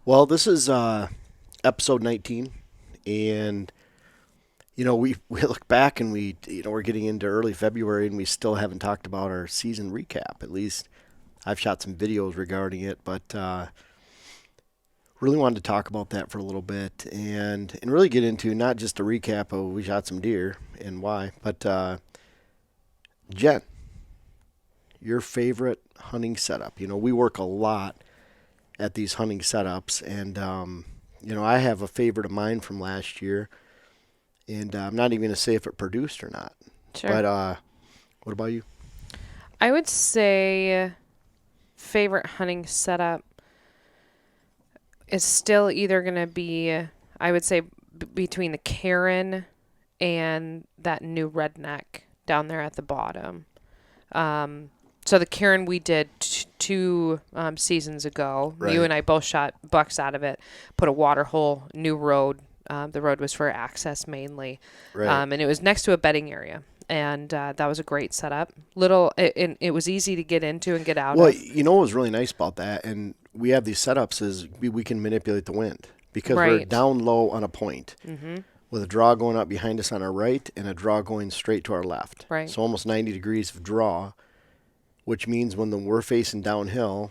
Well, this is episode 19, and we look back and we're getting into early February, and we still haven't talked about our season recap. At least I've shot some videos regarding it, but really wanted to talk about that for a little bit and really get into not just a recap of we shot some deer and why, but Jen, your favorite hunting setup. We work a lot at these hunting setups, and I have a favorite of mine from last year, and I'm not even going to say if it produced or not. Sure. But what about you? I would say favorite hunting setup is still either going to be, I would say, between the Karen and that new redneck down there at the bottom. So the Karen we did two seasons ago. Right. You and I both shot bucks out of it, put a water hole, new road. The road was for access mainly. Right. And it was next to a bedding area. And that was a great setup. It was easy to get into and get out Well, of. what was really nice about that, and we have these setups, is we can manipulate the wind because we're Right. down low on a point Mm-hmm. with a draw going up behind us on our right and a draw going straight to our left. Right. So almost 90 degrees of draw, which means we're facing downhill,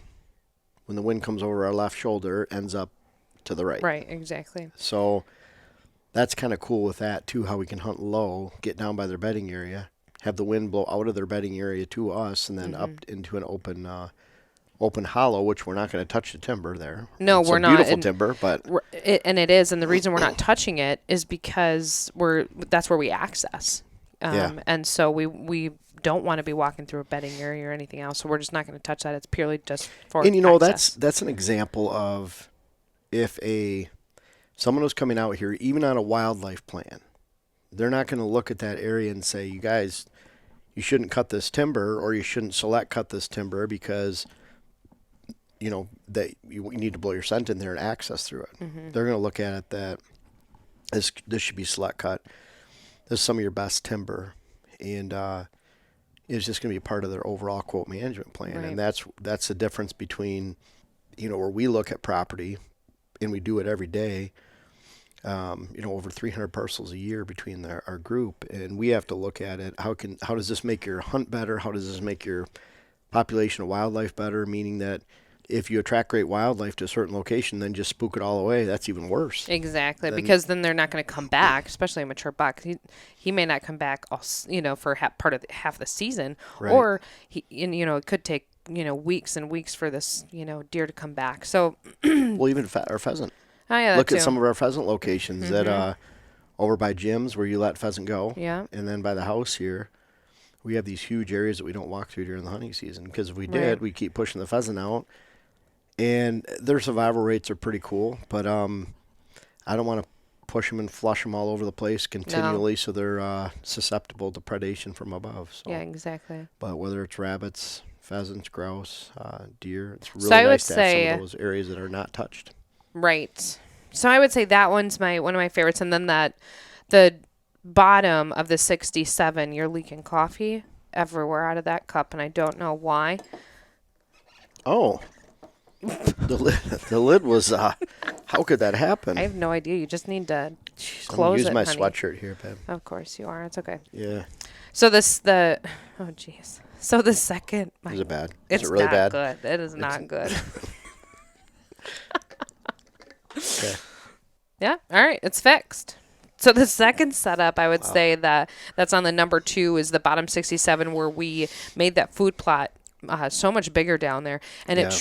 when the wind comes over our left shoulder, it ends up to the right. Right, exactly. So that's kind of cool with that too, how we can hunt low, get down by their bedding area, have the wind blow out of their bedding area to us, and then up into an open hollow, which we're not going to touch the timber there. No, It's we're a not. beautiful And timber, but and it is, and the reason we're not touching it is because that's where we access. Yeah. And so we don't want to be walking through a bedding area or anything else. So we're just not going to touch that. It's purely just for and access. that's an example of if someone was coming out here, even on a wildlife plan, they're not going to look at that area and say, you guys, you shouldn't cut this timber, or you shouldn't select cut this timber because that you need to blow your scent in there and access through it. Mm-hmm. They're going to look at it that this should be select cut. This is some of your best timber, and it's just going to be part of their overall quote management plan. Right. And that's the difference between where we look at property, and we do it every day. Over 300 parcels a year between our group, and we have to look at it. How does this make your hunt better? How does this make your population of wildlife better? Meaning that if you attract great wildlife to a certain location, then just spook it all away. That's even worse. Exactly, because then they're not going to come back, especially a mature buck. He may not come back, for part of half the season, Right. or it could take weeks and weeks for this deer to come back. So, Well, even our pheasant. oh yeah, Look that at too. some of our pheasant locations that over by Jim's where you let pheasant go, Yeah. and then by the house here, we have these huge areas that we don't walk through during the hunting season, because if we did, Right. we'd keep pushing the pheasant out, and their survival rates are pretty cool. But I don't want to push them and flush them all over the place continually, so they're susceptible to predation from above. So. Yeah, exactly. But whether it's rabbits, pheasants, grouse, deer, it's really So I would nice to have some say- of those areas that are not touched. Right. So I would say that one's one of my favorites, and then the bottom of the 67, you're leaking coffee everywhere out of that cup, and I don't know why. Oh, the lid was. How could that happen? I have no idea. You just need to I'm gonna close use it, my honey. sweatshirt here, babe. Of course you are. It's okay. Yeah. So oh jeez. So the second, Is it bad? it's Is it really not bad? good. It is not good. Okay. Yeah. All right. It's fixed. So the second setup, I would say that's on the number 2 is the bottom 67, where we made that food plot so much bigger down there, and Yeah. it's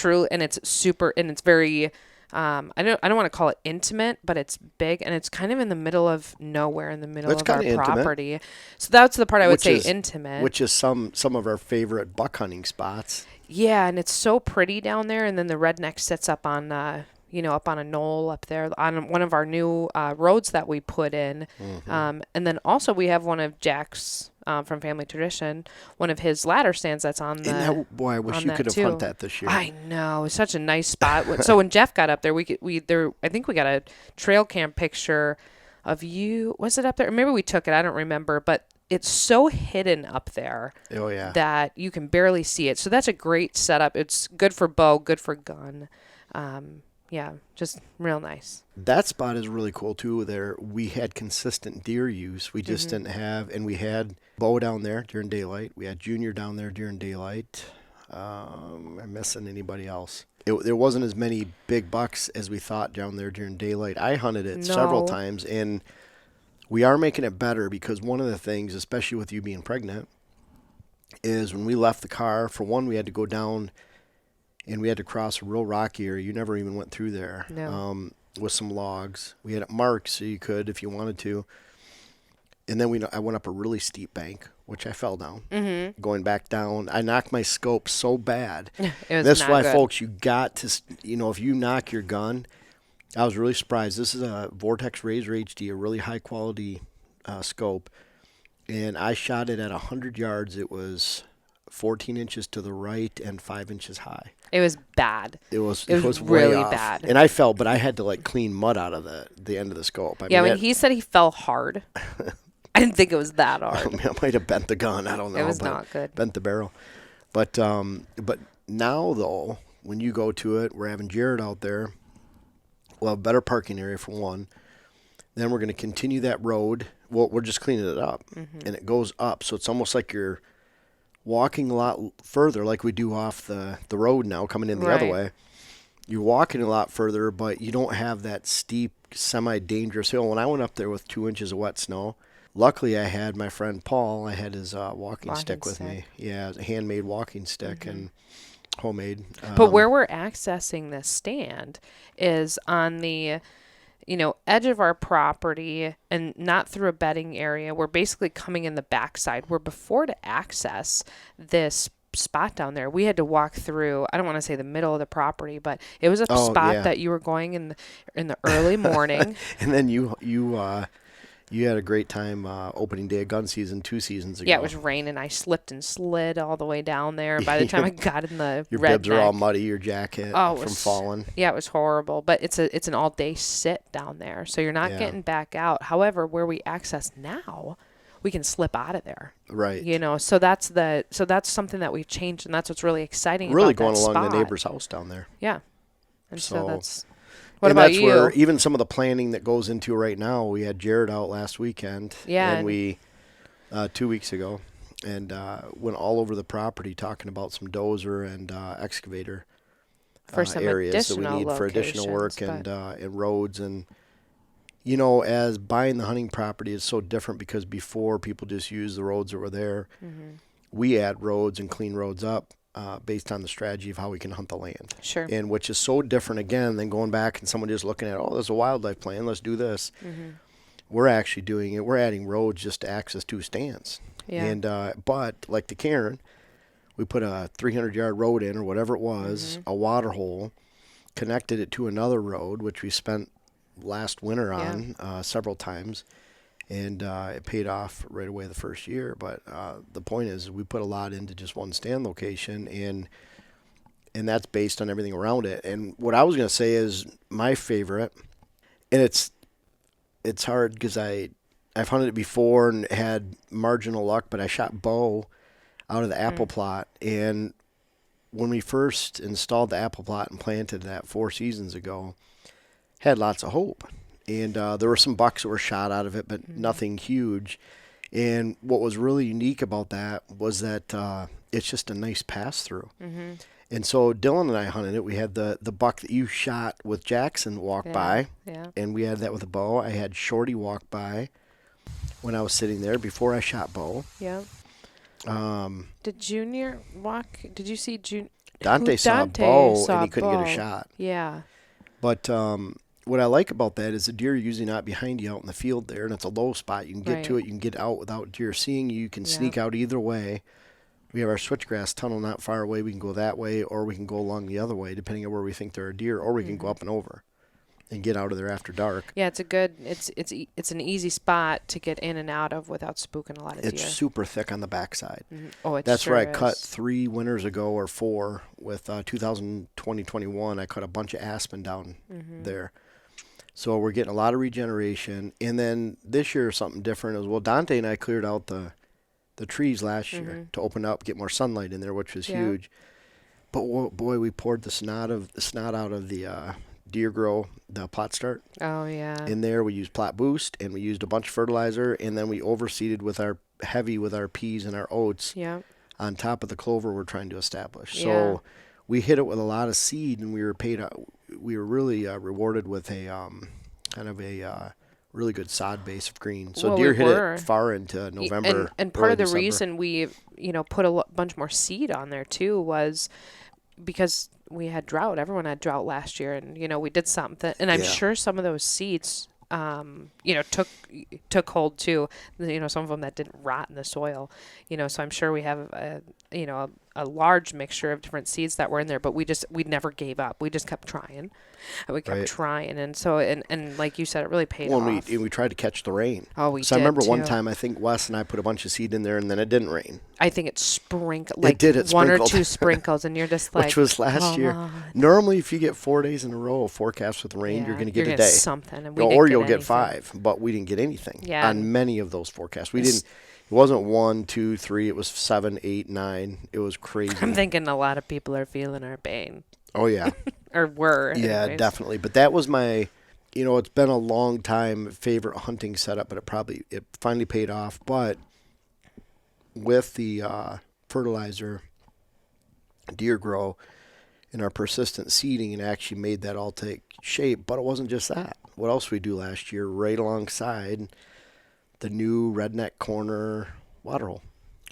super, and it's very. I don't want to call it intimate, but it's big, and it's kind of in the middle of nowhere, in the middle It's of our kinda intimate. property. So that's the part I would Which say is- intimate. Which is some of our favorite buck hunting spots. Yeah, and it's so pretty down there. And then the redneck sits up on, up on a knoll up there on one of our new roads that we put in. Mm-hmm. And then also we have one of Jack's from Family Tradition, one of his ladder stands that's on the. Boy, I wish on you that could have too. hunted that this year. I know, it's such a nice spot. So when Jeff got up there, I think we got a trail cam picture of you. Was it up there? Maybe we took it. I don't remember, but it's so hidden up there Oh yeah. that you can barely see it. So that's a great setup. It's good for bow, good for gun. yeah, just real nice. That spot is really cool too. There we had consistent deer use. We just Mm-hmm. didn't have, and we had Bo down there during daylight. We had Junior down there during daylight. I'm missing anybody else. There wasn't as many big bucks as we thought down there during daylight. I hunted it several No. times, and we are making it better because one of the things, especially with you being pregnant, is when we left the car. For one, we had to go down and we had to cross a real rocky area. You never even went through there. No. With some logs. We had it marked so you could if you wanted to. And then I went up a really steep bank, which I fell down. Mm-hmm. Going back down, I knocked my scope so bad. It was That's not why, good. folks, you got to, if you knock your gun, I was really surprised. This is a Vortex Razor HD, a really high quality scope. And I shot it at 100 yards. It was 14 inches to the right and 5 inches high. It was bad. It was really way off. bad. And I fell, but I had to like clean mud out of the end of the scope. I Yeah, mean, when he said he fell hard, I didn't think it was that I hard. mean, I might have bent the gun. I don't know. It was but not good. Bent the barrel. But now though, when you go to it, we're having Jared out there. We'll have a better parking area for one. Then we're going to continue that road. Well, we're just cleaning it up, and it goes up, so it's almost like you're walking a lot further, like we do off the road now, coming in the other Right. way. You're walking a lot further, but you don't have that steep, semi-dangerous hill. When I went up there with 2 inches of wet snow, luckily I had my friend Paul. I had his walking stick with me. Yeah, it was a handmade walking stick and homemade. But where we're accessing this stand is on the, edge of our property and not through a bedding area. We're basically coming in the backside. Where before to access this spot down there, we had to walk through, I don't want to say the middle of the property, but it was a spot yeah. that you were going in the early morning. And then you had a great time opening day of gun season 2 seasons ago. Yeah, it was raining. I slipped and slid all the way down there. And by the time I got in the Your bibs are all redneck- muddy, your jacket Oh, it from was- falling. Yeah, it was horrible, but it's an all day sit down there, so you're not Yeah. getting back out. However, where we access now, we can slip out of there. Right. So that's something that we've changed, and that's what's really exciting. Really about going that along spot. the neighbor's house down there. Yeah, and so So- that's. What and about that's you? where even some of the planning that goes into right now. We had Jared out last weekend. Yeah, And we 2 weeks ago, and went all over the property talking about some dozer and excavator For some areas that we additional need for additional work locations, and roads. And as buying the hunting property is so different because before people just used the roads that were there. Mm-hmm. We add roads and clean roads up based on the strategy of how we can hunt the land. Sure. And which is so different again than going back and someone just looking at, oh, there's a wildlife plan, let's do this. Mm-hmm. We're actually doing it. We're adding roads just to access 2 stands. Yeah. And but like the Cairn, we put a 300-yard road in or whatever it was, a water hole, connected it to another road, which we spent last winter on several times. And it paid off right away the first year. But the point is, we put a lot into just one stand location, and that's based on everything around it. And what I was going to say is my favorite, and it's hard because I've hunted it before and had marginal luck, but I shot bow out of the apple plot. And when we first installed the apple plot and planted that 4 seasons ago, had lots of hope. And there were some bucks that were shot out of it, but nothing huge. And what was really unique about that was that it's just a nice pass through. Mm-hmm. And so Dylan and I hunted it. We had the buck that you shot with Jackson walk by, Yeah. and we had that with a bow. I had Shorty walk by when I was sitting there before I shot bow. Yeah. Did Junior walk? Did you see Dante saw a bow, and he couldn't get a shot. Yeah. But what I like about that is the deer are usually not behind you out in the field there, and it's a low spot. You can get to Right. it. You can get out without deer seeing you. You can sneak out either way. We have our switchgrass tunnel not far away. We can go that way, or we can go along the other way, depending on where we think there are deer, or we can go up and over and get out of there after dark. Yeah, it's an easy spot to get in and out of without spooking a lot of It's deer. super thick on the backside. Oh, it That's sure where I cut is. 3 winters ago or 4 with 2020-21. I cut a bunch of aspen down there. So we're getting a lot of regeneration. And then this year something different as well. Dante and I cleared out the trees last year to open up, get more sunlight in there, which was Yeah. huge. But boy, we poured the snot out of the Deer Grow, the Plot Start. Oh yeah. In there, we used Plot Boost, and we used a bunch of fertilizer, and then we overseeded with our peas and our oats Yeah. on top of the clover we're trying to establish. Yeah. So we hit it with a lot of seed, and we were really rewarded with a kind of a really good sod base of green. So Well, deer we hit were. it far into November. And part early of the December. reason we, put a bunch more seed on there too was because we had drought. Everyone had drought last year, and we did something. And I'm Yeah. sure some of those seeds, took hold too. Some of them that didn't rot in the soil. So I'm sure we have a large mixture of different seeds that were in there, but we never gave up. We just kept trying, and we kept Right. trying, and so and like you said, it really paid Well, off. we tried to catch the rain. Oh, we So I did remember one too. time, I think Wes and I put a bunch of seed in there, and then it didn't rain, I think it sprinkled, It did, it one or sprinkled. two sprinkles, and you're just like, which was last year. "Come on." Normally, if you get 4 days in a row of forecast with rain, you're Yeah, going to get a gonna day. something, and we Or didn't you'll get get anything. 5, but we didn't get anything Yeah. on many of those forecasts. We It's- didn't. It wasn't 1, 2, 3. It was 7, 8, 9. It was crazy. I'm thinking a lot of people are feeling our pain, Oh yeah, or were. yeah, anyways. definitely. But that was my, it's been a long time favorite hunting setup, but it finally paid off. But with the fertilizer, Deer Grow, and our persistent seeding, and actually made that all take shape. But it wasn't just that. What else we do last year? Right alongside the new Redneck Corner waterhole.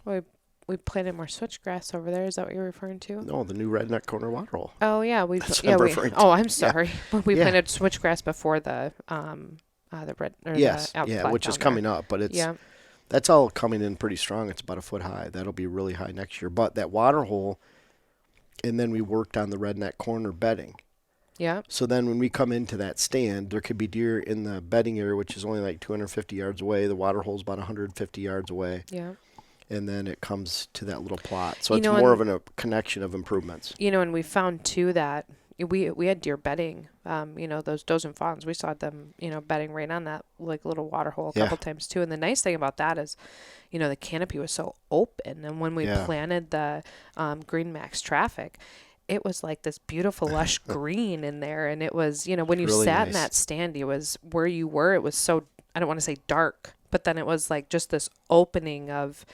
We planted more switchgrass over there. Is that what you're referring to? No, the new Redneck Corner waterhole. Oh yeah, That's what I'm referring to. Oh, I'm sorry. But we Yeah. planted switchgrass before the red. Or Yes, the yeah, which is coming up, but Yeah. that's all coming in pretty strong. It's about a foot high. That'll be really high next year. But that water hole, and then we worked on the Redneck Corner bedding. Yeah. So then when we come into that stand, there could be deer in the bedding area, which is only like 250 yards away. The water hole's about 150 yards away. Yeah. And then it comes to that little plot. So You it's know, more of and- a connection of improvements. And we found too that we had deer bedding. Those does and fawns. We saw them, bedding right on that like little water hole a Yeah. couple times too. And the nice thing about that is, the canopy was so open. And when we Yeah. planted the Green Max Traffic, it was like this beautiful lush green in there. And it was, when you Really sat in nice. that stand, it was where you were. It was so, I don't want to say dark, but then it was like just this opening of,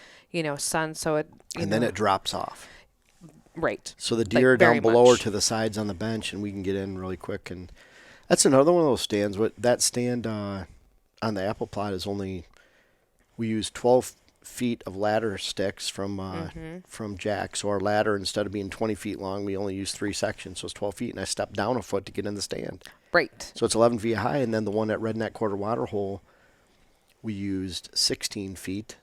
sun. So it, And then it drops off. right. So the deer are very down below or much. to the sides on the bench, and we can get in really quick. And that's another one of those stands. That stand on the apple plot is only, we use 12 feet of ladder sticks from Jack. So our ladder, instead of being 20 feet long, we only use 3 sections. So it's 12 feet, and I step down a foot to get in the stand. Right. So it's 11 feet high, and then the one at Redneck Quarter Water Hole, we used 16 feet.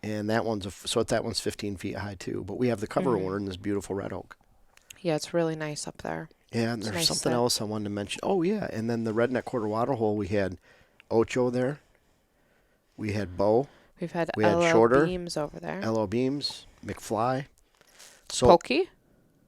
And that one's that one's 15 feet high too. But we have the cover owner in this beautiful red oak. Yeah, it's really nice up there. Yeah, and It's there's nice something that- else I wanted to mention. Oh yeah, and then the Redneck Quarter Water Hole, we had Ocho there. We had Bo, We've had We had LL Shorter, Beams over there. LO Beams, McFly. So Pokey?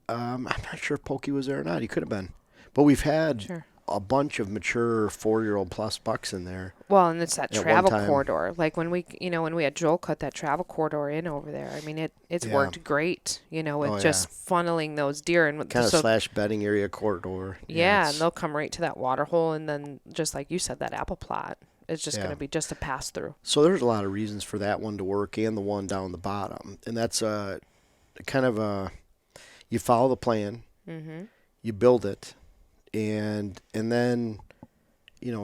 I'm not sure if Pokey was there or not. He could have been. But we've had Sure. a bunch of mature 4-year-old plus bucks in there. Well, and it's that At one travel time- corridor. Like when we had Joel cut that travel corridor in over there. I mean, it's Yeah. worked great. With Oh, just funneling those deer and Kind of so slash bedding area corridor. yeah, it's- and they'll come right to that water hole, and then just like you said, that apple plot is just Yeah. going to be just a pass through. So there's a lot of reasons for that one to work and the one down the bottom. And that's kind of you follow the plan, Mm-hmm. you build it, and then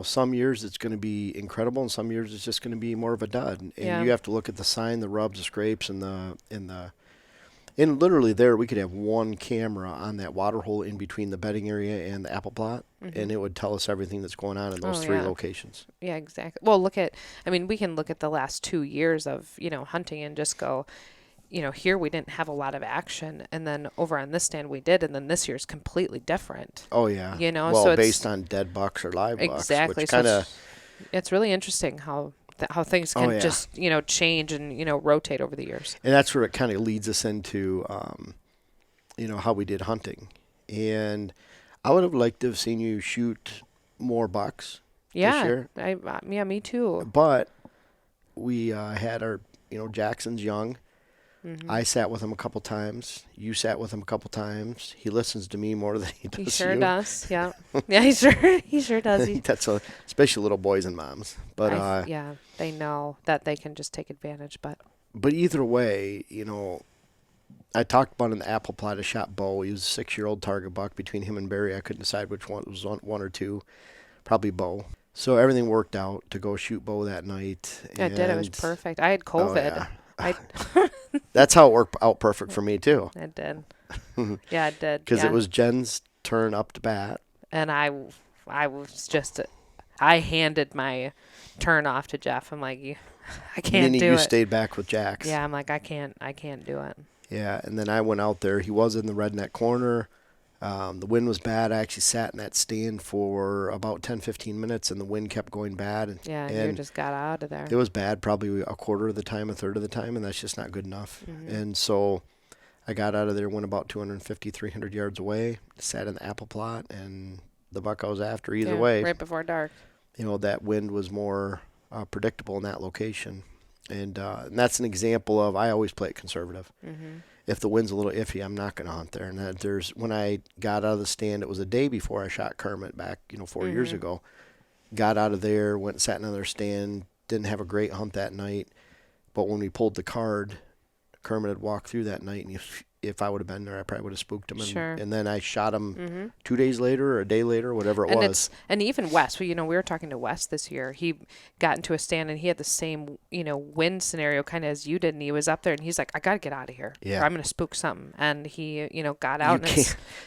some years it's going to be incredible, and some years it's just going to be more of a dud. And Yeah. you have to look at the sign, the rubs, the scrapes, and literally there we could have one camera on that water hole in between the bedding area and the apple plot, and it would tell us everything that's going on in those Oh, 3 yeah. locations. Yeah, exactly. Well, we can look at the last 2 years of, hunting and just go, here we didn't have a lot of action. And then over on this stand we did. And then this year's completely different. Oh yeah. Well, Well, it's based on dead bucks or live bucks, exactly. which So kind of it's really interesting how things Oh, can yeah. just, change and, rotate over the years. and that's where it kind of leads us into how we did hunting. And I would have liked to have seen you shoot more bucks this Yeah. year, Yeah, me too. but we had our Jackson's young. I sat with him a couple times. You sat with him a couple times. He listens to me more than he does He sure you. does. Yeah. Yeah, he sure does. That's especially little boys and moms. But Yeah, they know that they can just take advantage, but either way, I talked about in the apple plot. I shot Bo. He was a 6-year-old target buck. Between him and Barry, I couldn't decide which one. It was one or two. Probably Bo. So everything worked out to go shoot Bo that night. yeah, it did. It was perfect. I had Oh, COVID. yeah. That's how it worked out perfect for me, too. It did. Yeah, it did. Because yeah. it was Jen's turn up to bat. And I was just, I handed my turn off to Jeff. I'm like, I can't And then do you it. stayed back with Jax. Yeah, I'm like, I can't do it. Yeah, and then I went out there. He was in the redneck corner. The wind was bad. I actually sat in that stand for about 10, 15 minutes, and the wind kept going bad. Yeah, and you just got out of there. it was bad probably a quarter of the time, a third of the time, and that's just not good enough. And so I got out of there, went about 250, 300 yards away, sat in the apple plot, and the buck I was after either way. Right before dark. That wind was more predictable in that location. And that's an example of I always play it conservative. If the wind's a little iffy, I'm not going to hunt there. And when I got out of the stand, it was a day before I shot Kermit back, 4 years ago. Got out of there, went and sat in another stand. Didn't have a great hunt that night. But when we pulled the card, Kermit had walked through that night, and if I would have been there, I probably would have spooked him. Sure. And then I shot him 2 days later or a day later, whatever it was. And even Wes, we were talking to Wes this year. He got into a stand and he had the same, wind scenario kind of as you did. And he was up there and he's like, I got to get out of here. Yeah. Or I'm going to spook something. And he, got out.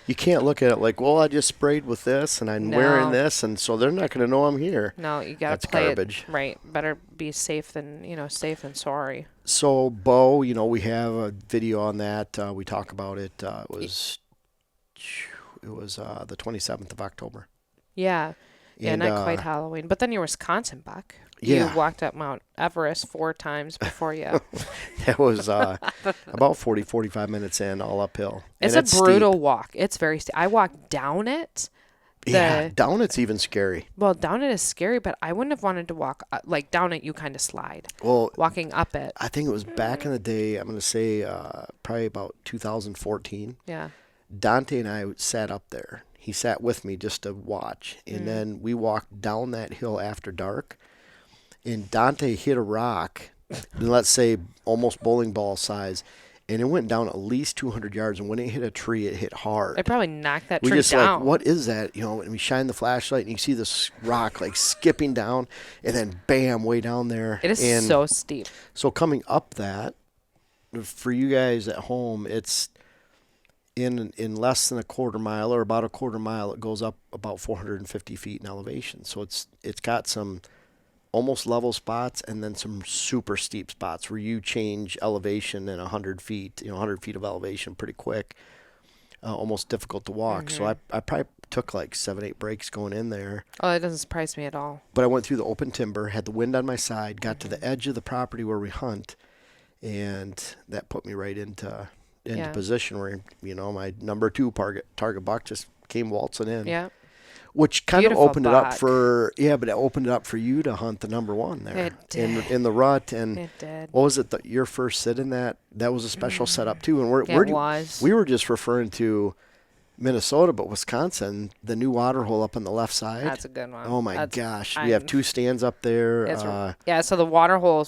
You can't look at it like, well, I just sprayed with this and I'm wearing this, and so they're not going to know I'm here. No, you got That's to play garbage. it right. Better be safe than sorry. So Bo, we have a video on that. We talk about it. It was the 27th of October. Yeah. Yeah, And, not quite Halloween. But then your Wisconsin buck. Yeah. You walked up Mount Everest 4 times before you. That was about 40, 45 minutes in, all uphill. It's And a brutal steep. walk. It's very steep. I walked down it. Yeah, down it's even scary. Well, down it is scary, but I wouldn't have wanted to walk down it. You kind of slide. Well, Walking up it, I think it was back in the day, I'm going to say probably about 2014. yeah, Dante and I sat up there. He sat with me just to watch. And then we walked down that hill after dark. And Dante hit a rock, let's say almost bowling ball size, and it went down at least 200 yards. And when it hit a tree, it hit hard. it probably knocked that We tree just down. like, what is that? And we shine the flashlight, and you see this rock like skipping down, and then bam, way down there. It is and so steep. So coming up that, for you guys at home, it's in less than a quarter mile or about a quarter mile. It goes up about 450 feet in elevation. So it's got some almost level spots and then some super steep spots where you change elevation in 100 feet, 100 feet of elevation pretty quick. Almost difficult to walk. So I probably took like 7, 8 breaks going in there. Oh, it doesn't surprise me at all. But I went through the open timber, had the wind on my side, got to the edge of the property where we hunt, and that put me right into Yeah. position where, my number 2 target buck just came waltzing in. Yeah, Which kind of Beautiful opened it up buck. but it opened it up for you to hunt the number 1 there It did. in the rut. And it did. what was it? Your first sit in that? That was a special setup too. And was. we were just referring to Minnesota, but Wisconsin, the new water hole up on the left side. That's a good one. Oh my That's- gosh, we have 2 stands up there. Yeah, so the water hole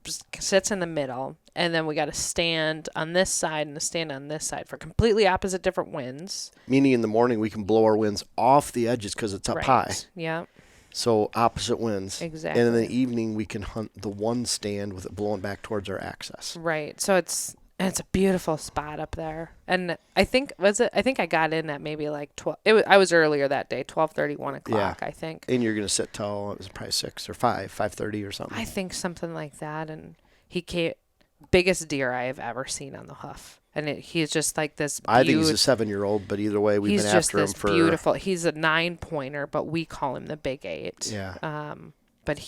just sits in the middle, and then we got a stand on this side and a stand on this side for completely opposite different winds. Meaning in the morning we can blow our winds off the edges because it's up high. Yeah, So opposite winds. Exactly. And in the evening we can hunt the one stand with it blowing back towards our access. right. So it's a beautiful spot up there, and I think I got in at maybe like 12. I was earlier that day, 12:30, 1 o'clock. Yeah. I think. And you're gonna sit till it was probably 6 or 5:30 or something. I think something like that, and he came, biggest deer I have ever seen on the hoof, and he's just like this. I think he's a 7-year-old, but either way, we've He's been just after him this for beautiful. He's a 9-pointer, but we call him the Big 8. Yeah. But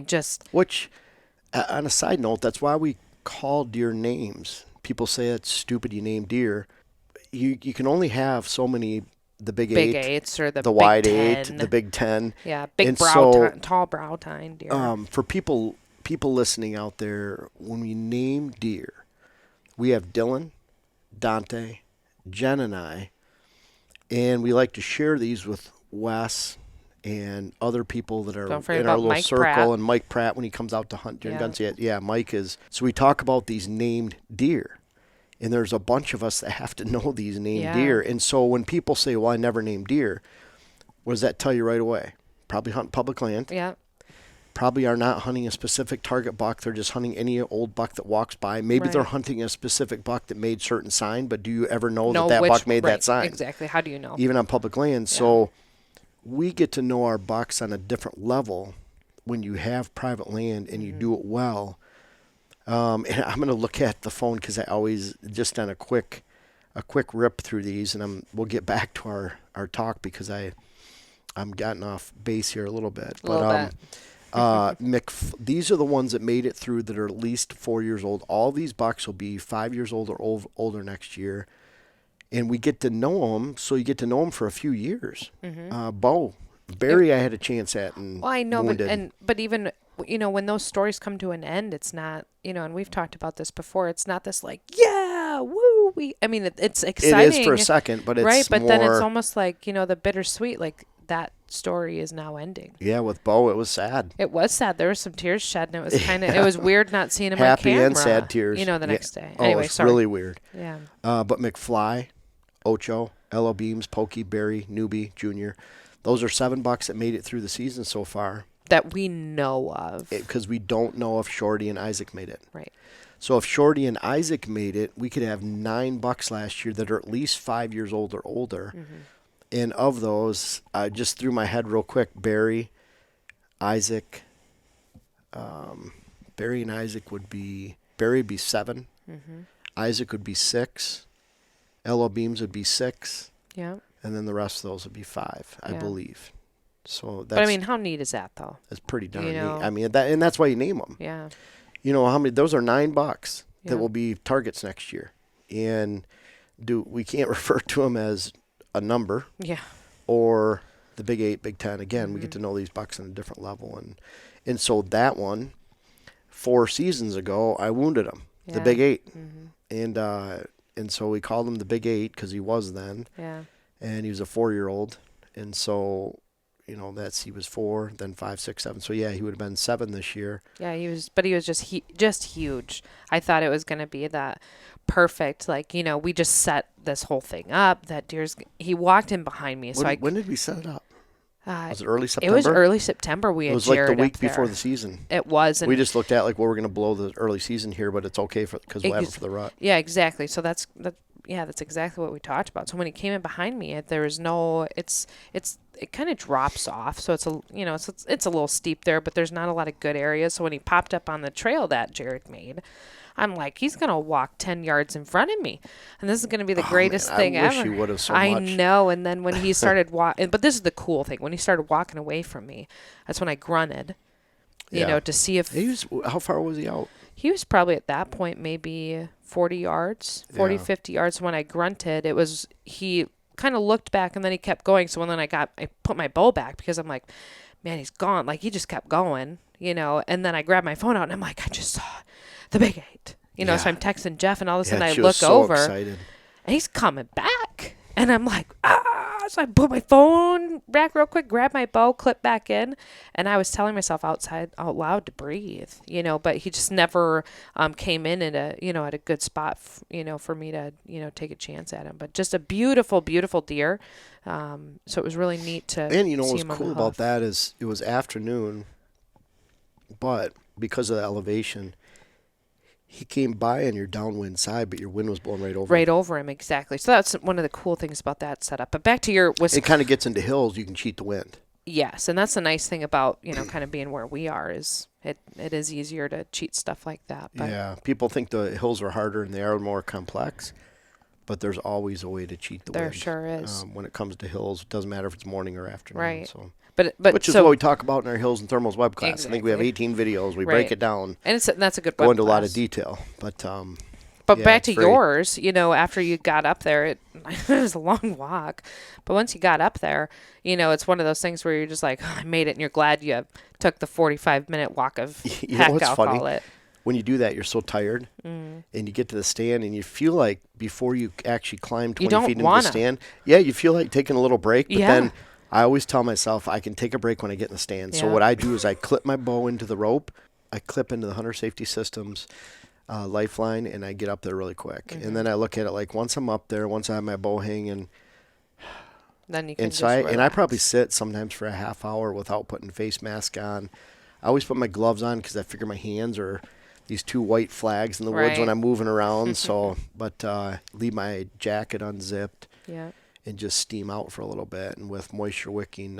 just Which, on a side note, that's why we call deer names. People say it's stupid you name deer. You can only have so many. The Big Big 8, Eights or the the Big Wide 10. 8, the Big 10. Yeah, big And brow, so, tall brow tine deer. For people listening out there, when we name deer, we have Dylan, Dante, Jen, and I, and we like to share these with Wes and other people that are Don't forget in our about little Mike circle, Pratt. and Mike Pratt when he comes out to hunt during Yeah. guns. Yeah, Mike is. So we talk about these named deer, and there's a bunch of us that have to know these named Yeah. deer. And so when people say, "Well, I never named deer," what does that tell you right away? Probably hunting public land. Yeah. Probably are not hunting a specific target buck. They're just hunting any old buck that walks by. Maybe they're Right. hunting a specific buck that made certain sign, but do you ever know Know that which- buck made right, that sign? Exactly. How do you know? Even on public land. So we get to know our bucks on a different level when you have private land and you do it well. And I'm going to look at the phone because I always just done a quick rip through these, and we'll get back to our talk because I'm gotten off base here a little bit. A little bit. These are the ones that made it through that are at least 4 years old. All these bucks will be 5 years old or older next year. And we get to know them, so you get to know them for a few years. Barry, I had a chance at, and Well, I know, wounded. but even when those stories come to an end, it's not and we've talked about this before. It's not this like woo it's exciting. It is for a second, but it's right. But more, then it's almost like the bittersweet. Like that story is now ending. yeah. With Bo, it was sad. It was sad. There was some tears shed, and it was it was weird not seeing him Happy on camera. and sad tears. The next day. Oh, Anyway, it's sorry. really weird. Yeah. But McFly, Ocho, Elo Beams, Pokey, Barry, Newbie, Junior. Those are 7 bucks that made it through the season so far. That we know of. Because we don't know if Shorty and Isaac made it. Right. So if Shorty and Isaac made it, we could have 9 bucks last year that are at least 5 years old or older. Mm-hmm. And of those, I just threw my head real quick. Barry, Isaac, Barry and Isaac would be 7. Mm-hmm. Isaac would be 6. Elo Beams would be 6. Yeah. And then the rest of those would be 5, I Yeah. believe. So that's, But I mean, how neat is that though? that's pretty darn you know. neat. I mean, and that's why you name them. Yeah. You know how many? Those are 9 bucks Yeah. that will be targets next year, and we can't refer to them as a number Yeah. or the Big 8, Big 10. Again, we get Mm-hmm. to know these bucks on a different level, and so that one, 4 seasons ago, I wounded him, the Yeah. Big 8, Mm-hmm. and so we called him the Big 8 because he was then, Yeah. and he was a 4-year-old, and so. He was 4, then 5, 6, 7. So yeah, he would have been 7 this year. Yeah, he was just huge. I thought it was going to be that perfect, like, we just set this whole thing up. That he walked in behind me. When did we set it up? Was it early it September? was early September. We It had was like the Jared week up there. before the season. It was. And We just looked at like, well, we're going to blow the early season here, but it's okay because we'll have it for the rut. Yeah, exactly. So that's exactly what we talked about. So when he came in behind me, there was no. It kind of drops off. So it's it's a little steep there, but there's not a lot of good areas. So when he popped up on the trail that Jared made, I'm like, he's gonna walk 10 yards in front of me, and this is gonna be the greatest thing I wish ever. he would have so I much. know. And then when he started walking, but this is the cool thing. When he started walking away from me, that's when I grunted. Yeah. To see if How far was he out? he was probably at that point maybe 40 yards, 40, Yeah. 50 yards. When I grunted, he kind of looked back and then he kept going. So when then I put my bow back because I'm like, man, he's gone. Like he just kept going, and then I grabbed my phone out and I'm like, I just saw the Big 8, so Yeah. I'm texting Jeff and all of a sudden I she look was so over excited. and he's coming back. And I'm like, so I put my phone back real quick, grab my bow, clip back in. And I was telling myself out loud to breathe, but he just never came in at a good spot, for me to, take a chance at him. But just a beautiful, beautiful deer. So it was really neat to And see what's him on cool the about hoof. that is it was afternoon, but because of the elevation, he came by on your downwind side, but your wind was blowing right over. Right over him, exactly. So that's one of the cool things about that setup. But back to your Wisconsin. It kind of gets into hills, you can cheat the wind. Yes, and that's the nice thing about, kind of being where we are is it is easier to cheat stuff like that. But Yeah, people think the hills are harder and they are more complex, but there's always a way to cheat the There wind. sure is. When it comes to hills, it doesn't matter if it's morning or afternoon. Right. So. But Which is so, what we talk about in our Hills and Thermals web class. I think we have Exactly. 18 videos. We Right. break it down, and that's a good go web into a lot of class. detail. But But yeah, back it's to very- yours, after you got up there, it was a long walk. But once you got up there, it's one of those things where you're just like, oh, I made it, and you're glad you took the 45-minute walk of You know heck, what's I'll funny? call it. when you do that, you're so tired, and you get to the stand, and you feel like before you actually climb 20 don't feet into wanna. the stand, yeah, you feel like taking a little break. But Yeah. then I always tell myself I can take a break when I get in the stand. So Yeah. what I do is I clip my bow into the rope, I clip into the Hunter Safety Systems lifeline, and I get up there really quick. Mm-hmm. And then I look at it like once I'm up there, once I have my bow hanging, Then you can and just so I relax. probably sit sometimes for a half hour without putting face mask on. I always put my gloves on because I figure my hands are these two white flags in the woods when Right. I'm moving around. So, but leave my jacket unzipped Yeah. and just steam out for a little bit. And with moisture wicking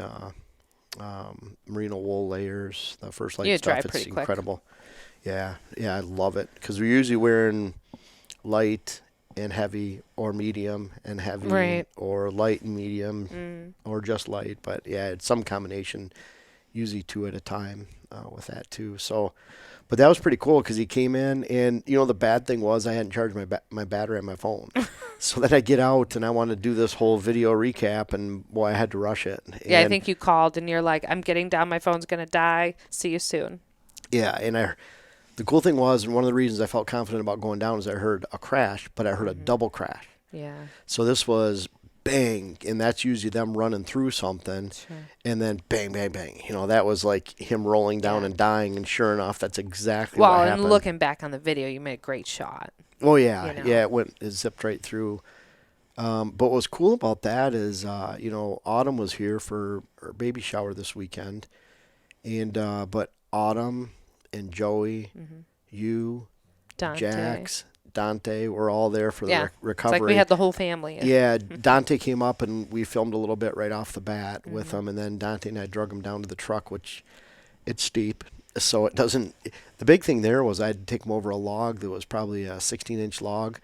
merino wool layers, the First Light You dry stuff, it's pretty quick. incredible. Yeah, I love it because we're usually wearing light and heavy, or medium and heavy, Right. or light and medium, or just light. But yeah, it's some combination, usually two at a time with that too. So, but that was pretty cool because he came in, and the bad thing was I hadn't charged my battery on my phone, so then I get out and I want to do this whole video recap, and boy, I had to rush it. Yeah, I And- think you called and you're like, I'm getting down. My phone's going to die. See you soon. Yeah, and the cool thing was, and one of the reasons I felt confident about going down is I heard a crash, but I heard a double crash. Yeah. So this was bang, and that's usually them running through something, Sure. and then bang, bang, bang. That was like him rolling down Yeah. and dying, and sure enough, that's exactly Well, what and happened. looking back on the video, you made a great shot. Oh yeah, you know. yeah, it zipped right through. But what was cool about that is, Autumn was here for her baby shower this weekend, and but Autumn and Joey, you, Dante. Jax, Dante were all there for the Yeah. It's recovery. like we had the whole family. Yeah, Dante came up and we filmed a little bit right off the bat with him, and then Dante and I drug him down to the truck, which it's steep, so it doesn't. The big thing there was I had to take him over a log that was probably a 16-inch log,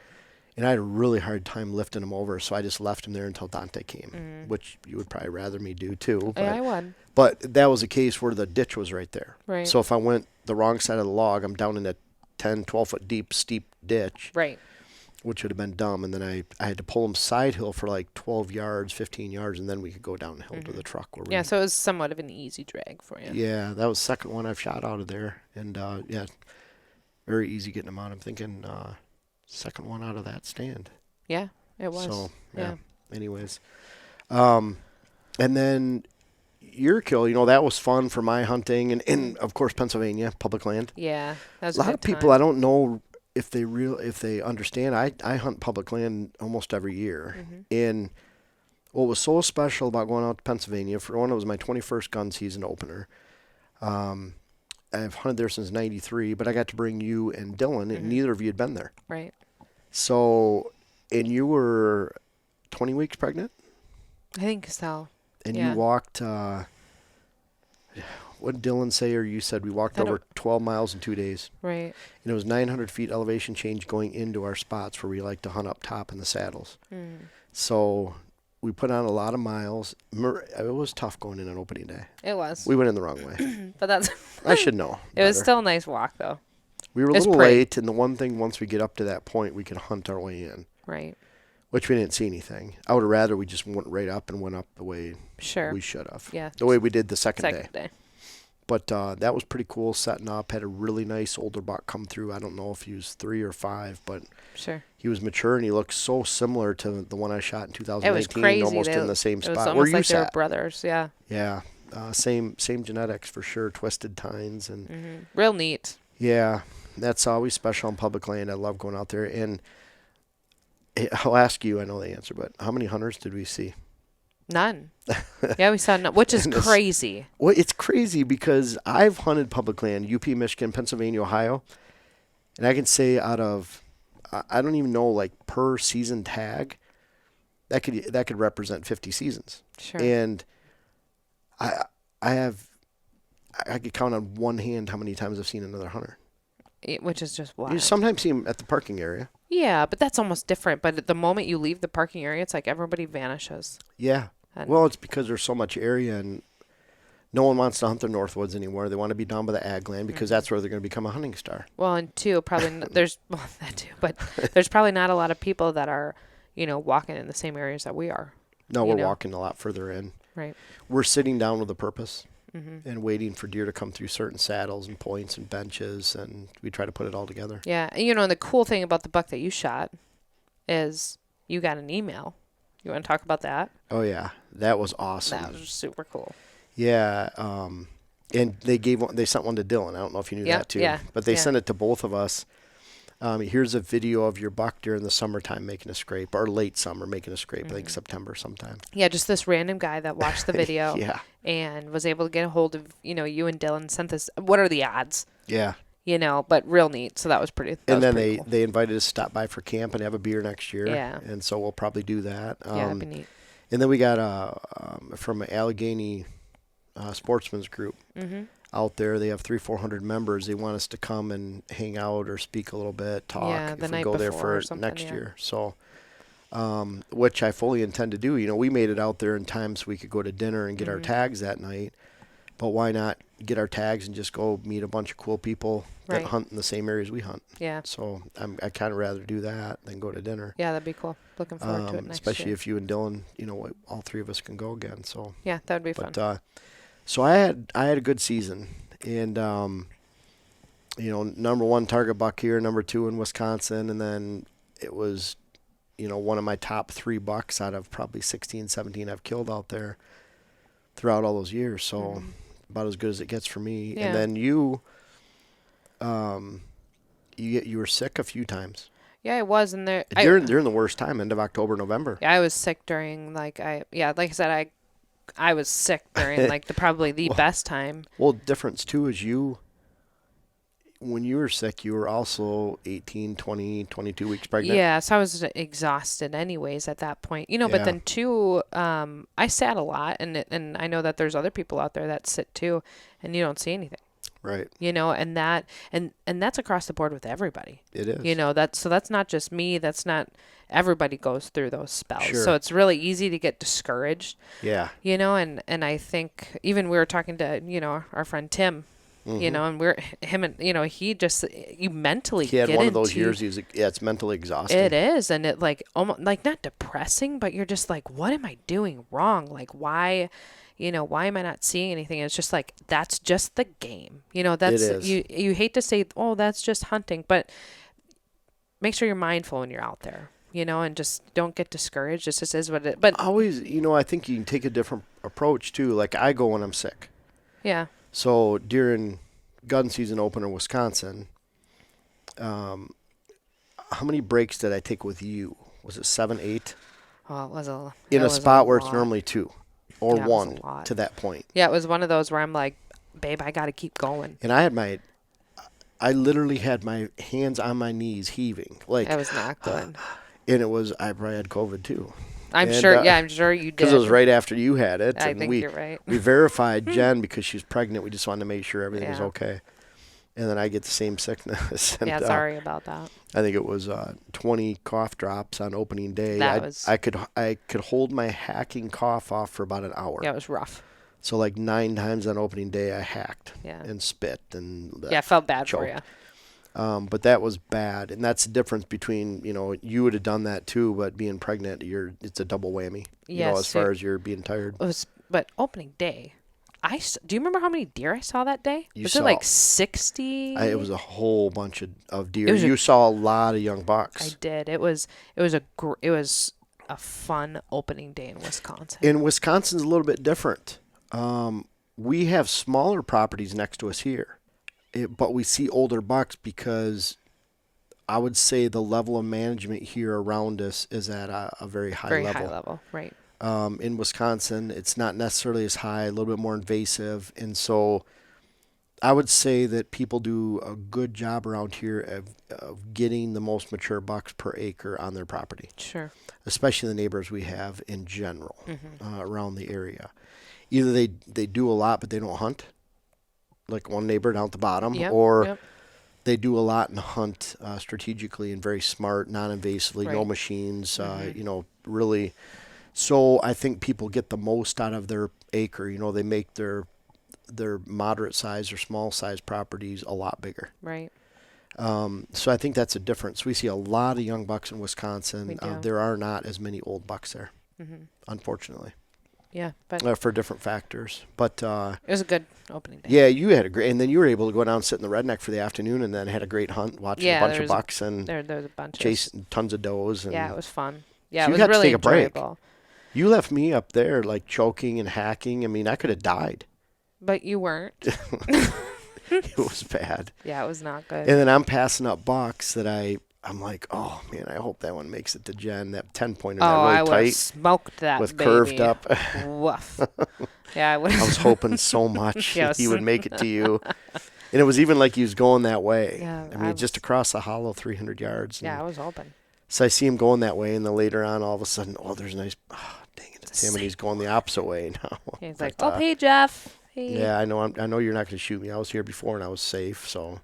and I had a really hard time lifting him over, so I just left him there until Dante came, which you would probably rather me do too. Yeah, I would. But that was a case where the ditch was right there. Right. So if I went the wrong side of the log, I'm down in a 10, 12-foot deep, steep ditch, Right. which would have been dumb. And then I had to pull him side hill for like 12 yards, 15 yards, and then we could go downhill to the truck. Where Yeah, so it was somewhat of an easy drag for you. Yeah, that was the second one I've shot out of there. And, yeah, very easy getting them out. I'm thinking second one out of that stand. Yeah, it was. So, yeah. Yeah. Anyways. And then your kill, that was fun for my hunting. And of course, Pennsylvania, public land. Yeah, that was A lot of people, I don't know if they understand. I hunt public land almost every year. And what was so special about going out to Pennsylvania, for one, it was my 21st gun season opener. I've hunted there since '93, but I got to bring you and Dylan, and neither of you had been there. Right. So, and you were 20 weeks pregnant, I think so. and Yeah. you walked. What did Dylan say, or you said we walked I over 12 miles in 2 days, Right. and it was 900 feet elevation change going into our spots where we like to hunt up top in the saddles. So we put on a lot of miles. It was tough going in on opening day. It was. We went in the wrong way. But that's. I should know. It was better. still a nice walk, though. We were a it's little pretty. late, and the one thing, once we get up to that point, we could hunt our way in, Right. which we didn't see anything. I would have rather we just went right up and went up the way Sure. we should have. Yeah. The way we did the second day. Second day. But that was pretty cool setting up. Had a really nice older buck come through. I don't know if he was 3 or 5, but Sure. he was mature, and he looked so similar to the one I shot in 2018. It was crazy. Almost They- in the same It was spot where almost you like they were sat. brothers. Yeah. Yeah. Same genetics for sure. Twisted tines and Real neat. yeah, that's always special on public land. I love going out there, and I'll ask you. I know the answer, but how many hunters did we see? None. Yeah, we saw none, which is And this- crazy. Well, it's crazy because I've hunted public land, UP, Michigan, Pennsylvania, Ohio, and I can say out of, I don't even know, like per season tag, that could represent 50 seasons. Sure. And I could count on one hand how many times I've seen another hunter. Which is just You wild. sometimes see them at the parking area. Yeah, but that's almost different. But at the moment you leave the parking area, it's like everybody vanishes. Yeah. And Well, it's because there's so much area, and no one wants to hunt the Northwoods anymore. They want to be down by the ag land because that's where they're going to become a hunting star. Well, and two, probably there's well that too, but there's probably not a lot of people that are, walking in the same areas that we are. No, You we're know. walking a lot further in. Right. We're sitting down with a purpose. and waiting for deer to come through certain saddles and points and benches, and we try to put it all together. Yeah. And, and the cool thing about the buck that you shot is you got an email. You want to talk about that? Oh yeah, that was awesome. That was super cool. Yeah, and they sent one to Dylan. I don't know if you knew that too. Yeah, But they yeah. sent it to both of us. Here's a video of your buck during the summertime making a scrape, or late summer making a scrape. I think September sometime. Yeah, just this random guy that watched the video Yeah, and was able to get a hold of, you and Dylan sent this. What are the odds? yeah. But real neat. So that was pretty. And then pretty cool. they invited us to stop by for camp and have a beer next year. Yeah. And so we'll probably do that. Yeah, that'd be neat. And then we got from Allegheny Sportsman's Group out there. They have 300-400 members. They want us to come and hang out or speak a little bit, talk. Yeah, the if we night go there before or for something, next yeah. year. So, which I fully intend to do. We made it out there in time so we could go to dinner and get our tags that night. But why not get our tags and just go meet a bunch of cool people that Right. hunt in the same areas we hunt? Yeah. So I kind of rather do that than go to dinner. Yeah, that'd be cool. Looking forward to it next Especially year. if you and Dylan, all three of us can go again. So, Yeah, that would be fun. but so I had a good season, and number one target buck here, number two in Wisconsin, and then it was, one of my top 3 bucks out of probably 16, 17 I've killed out there throughout all those years. So about as good as it gets for me. Yeah. And then you were sick a few times. Yeah, I was in there. During the worst time, end of October, November. I was sick during like I said, I was sick during like probably the best time. Well, difference too is when you were sick, you were also 18, 20, 22 weeks pregnant. Yeah, so I was exhausted anyways at that point. Yeah. But then too, I sat a lot, and I know that there's other people out there that sit too, and you don't see anything. Right. And that's across the board with everybody. It is. That's not just me. That's not everybody goes through those spells. Sure. So it's really easy to get discouraged. Yeah. And I think even we were talking to, our friend Tim, and you mentally He had get one of those into- years. It's mentally exhausting. It is. And it like almost like not depressing, but you're just like, what am I doing wrong? Like, why am I not seeing anything? It's just like, that's just the game. That's, It is. you hate to say, oh, that's just hunting, but make sure you're mindful when you're out there, and just don't get discouraged. It just is what it, but Always, I think you can take a different approach too. Like I go when I'm sick. yeah. So during gun season opener Wisconsin, how many breaks did I take with you? Was it 7, 8? Well, it was In it a was spot where it's lot. normally 2 or Yeah, it was a 1 lot. to that point. Yeah, it was one of those where I'm like, babe, I got to keep going. And I literally had my hands on my knees heaving. Like, It was not good. and I probably had COVID too. I'm And, sure you did. Because it was right after you had it. I and think we, you're right. We verified Jen because she was pregnant. We just wanted to make sure everything was Yeah. okay. And then I get the same sickness. And, Yeah, sorry about that. I think it was 20 cough drops on opening day. I could hold my hacking cough off for about an hour. Yeah, it was rough. So like 9 times on opening day, I hacked Yeah. and spit and Yeah, I felt bad for choked. you. But that was bad, and that's the difference between you would have done that too, but being pregnant, it's a double whammy. Yes, as far as you're being tired. But opening day, do you remember how many deer I saw that day? You Was saw- it like 60? It was a whole bunch of deer. It was You saw a lot of young I bucks. did. It was a fun opening day in Wisconsin. And Wisconsin's a little bit different. We have smaller properties next to us here, but we see older bucks because I would say the level of management here around us is at a very high Very level. high level, right? In Wisconsin, it's not necessarily as high, a little bit more invasive. And so I would say that people do a good job around here of getting the most mature bucks per acre on their property, Sure. especially the neighbors we have in general around the area. Either they do a lot, but they don't hunt, like one neighbor down at the bottom, Yep, or yep. they do a lot and hunt strategically and very smart, non-invasively, no Right. machines, really. So I think people get the most out of their acre. They make their moderate size or small size properties a lot bigger. Right. So I think that's a difference. We see a lot of young bucks in Wisconsin. We do. There are not as many old bucks there, unfortunately. Yeah, but for different factors. But it was a good opening day. yeah, you had a great, and then you were able to go down and sit in the redneck for the afternoon, and then had a great hunt, watching Yeah, a bunch there of was bucks and There was a bunch of chasing tons of does. And yeah, it was fun. Yeah, So it you was got to really take a break. enjoyable. You left me up there like choking and hacking. I mean, I could have died. But you weren't. It was bad. Yeah, it was not good. And then I'm passing up bucks that I'm like, oh man, I hope that one makes it to Jen. That 10-pointer, that I really would have tight smoked that with baby. curved up. Woof. Yeah, I would. I was hoping so much Yes. he would make it to you. And it was even like he was going that way. Yeah, I mean, just across the hollow, 300 yards. Yeah, And I was hoping. so I see him going that way, and then later on, all of a sudden, there's a nice, dang it, it's him, and he's going the opposite way now. He's like, But, hey, Jeff. Hey. yeah, I know. I know you're not going to shoot me. I was here before, and I was safe. So,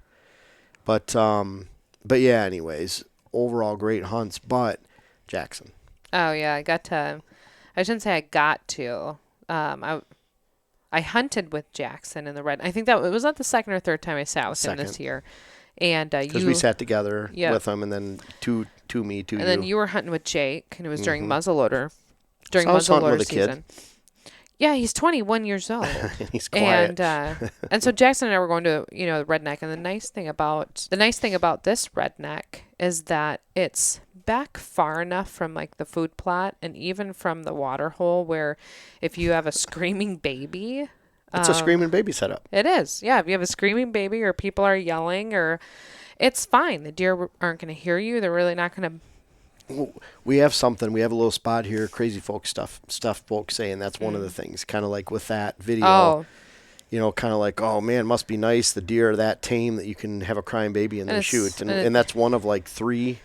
but yeah. Anyways, overall great hunts. But Jackson. Oh yeah, I shouldn't say I got to. I hunted with Jackson in the red. I think that it was not the second or third time I sat with him this Second. year. And Because we sat together Yeah. with him, and then two me, two and you. then you were hunting with Jake, and it was during Mhm. muzzleloader. During So I was hunting muzzleloader with a kid. season. Yeah, he's 21 years old. And he's quiet. And so Jackson and I were going to, the redneck. And the nice thing about this redneck is that it's back far enough from like the food plot and even from the water hole where if you have a screaming baby, It's a screaming baby setup. it is. Yeah, if you have a screaming baby or people are yelling or it's fine. The deer aren't going to hear you. They're really not going to. We have something. We have a little spot here. Crazy folk stuff folks saying that's one of the things. Kind of like with that video. Oh, Kind of like, oh man, must be nice. The deer are that tame that you can have a crying baby and then And it's- shoot. And, and it- and that's one of like 3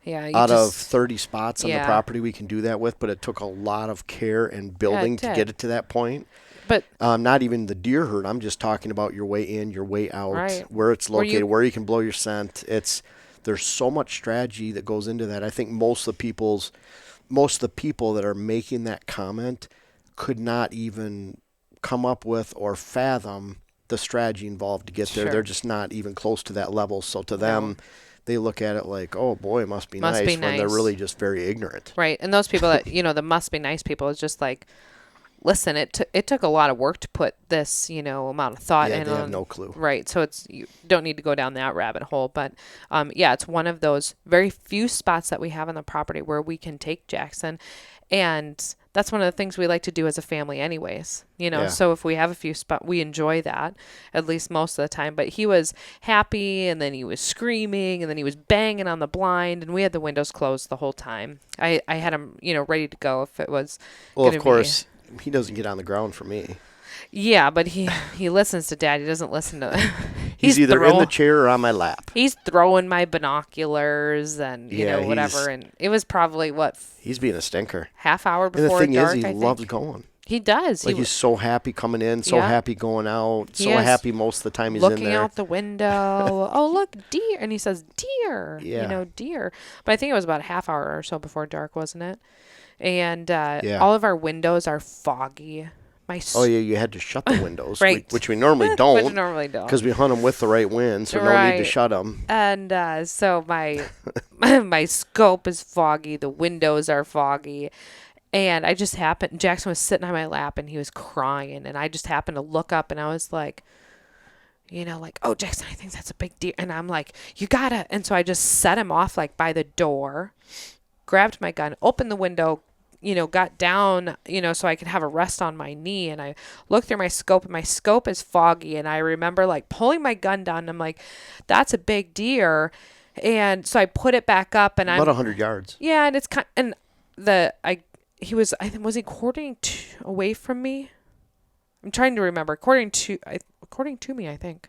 yeah. out of 30 spots on the Yeah. property we can do that with. But it took a lot of care and building to did. get it to that point. But Not even the deer herd. I'm just talking about your way in, your way out, Right. where it's Where located, you- where you can blow your scent. There's so much strategy that goes into that. I think most of the people that are making that comment could not even come up with or fathom the strategy involved to get there. Sure. They're just not even close to that level. So to them, they look at it like, oh boy, it must be Must nice, be when they're nice. really just very ignorant. right, and those people that the must be nice people is just like, listen, it took a lot of work to put this amount of thought Yeah, in. they have no clue. Right, so you don't need to go down that rabbit hole, but yeah, it's one of those very few spots that we have on the property where we can take Jackson, and that's one of the things we like to do as a family anyways, Yeah. so if we have a few spots, we enjoy that at least most of the time. But he was happy, and then he was screaming, and then he was banging on the blind, and we had the windows closed the whole time. I had him ready to go if it was Well, gonna of course, he doesn't get on the ground for me. yeah, but he listens to Dad. He doesn't listen to He's either in the chair or on my lap. He's throwing my binoculars and Yeah, whatever, and it was probably He's being a stinker. half hour And the before thing dark. is, he I loves think. going. He does. Like he's so happy coming in, so Yeah. happy going out, He so is happy most of the time he's in looking there. out the window. Oh, look, deer, and he says deer. Yeah. Deer. But I think it was about a half hour or so before dark, wasn't it? And Yeah. all of our windows are foggy. Oh yeah, you had to shut the windows, Right. which we normally Which don't, normally don't. because we hunt them with the right wind, so no need to Right. shut them. And so my my scope is foggy. The windows are foggy. And I just happened, Jackson was sitting on my lap and he was crying. And I just happened to look up and I was like, oh, Jackson, I think that's a big deer. And I'm like, you gotta. And so I just set him off like by the door, grabbed my gun, opened the window, got down, so I could have a rest on my knee. And I looked through my scope and my scope is foggy. And I remember like pulling my gun down and I'm like, that's a big deer. And so I put it back up and About 100 yards. yeah, and it's kind and he was he quartering away from me? I'm trying to remember. According to me, I think.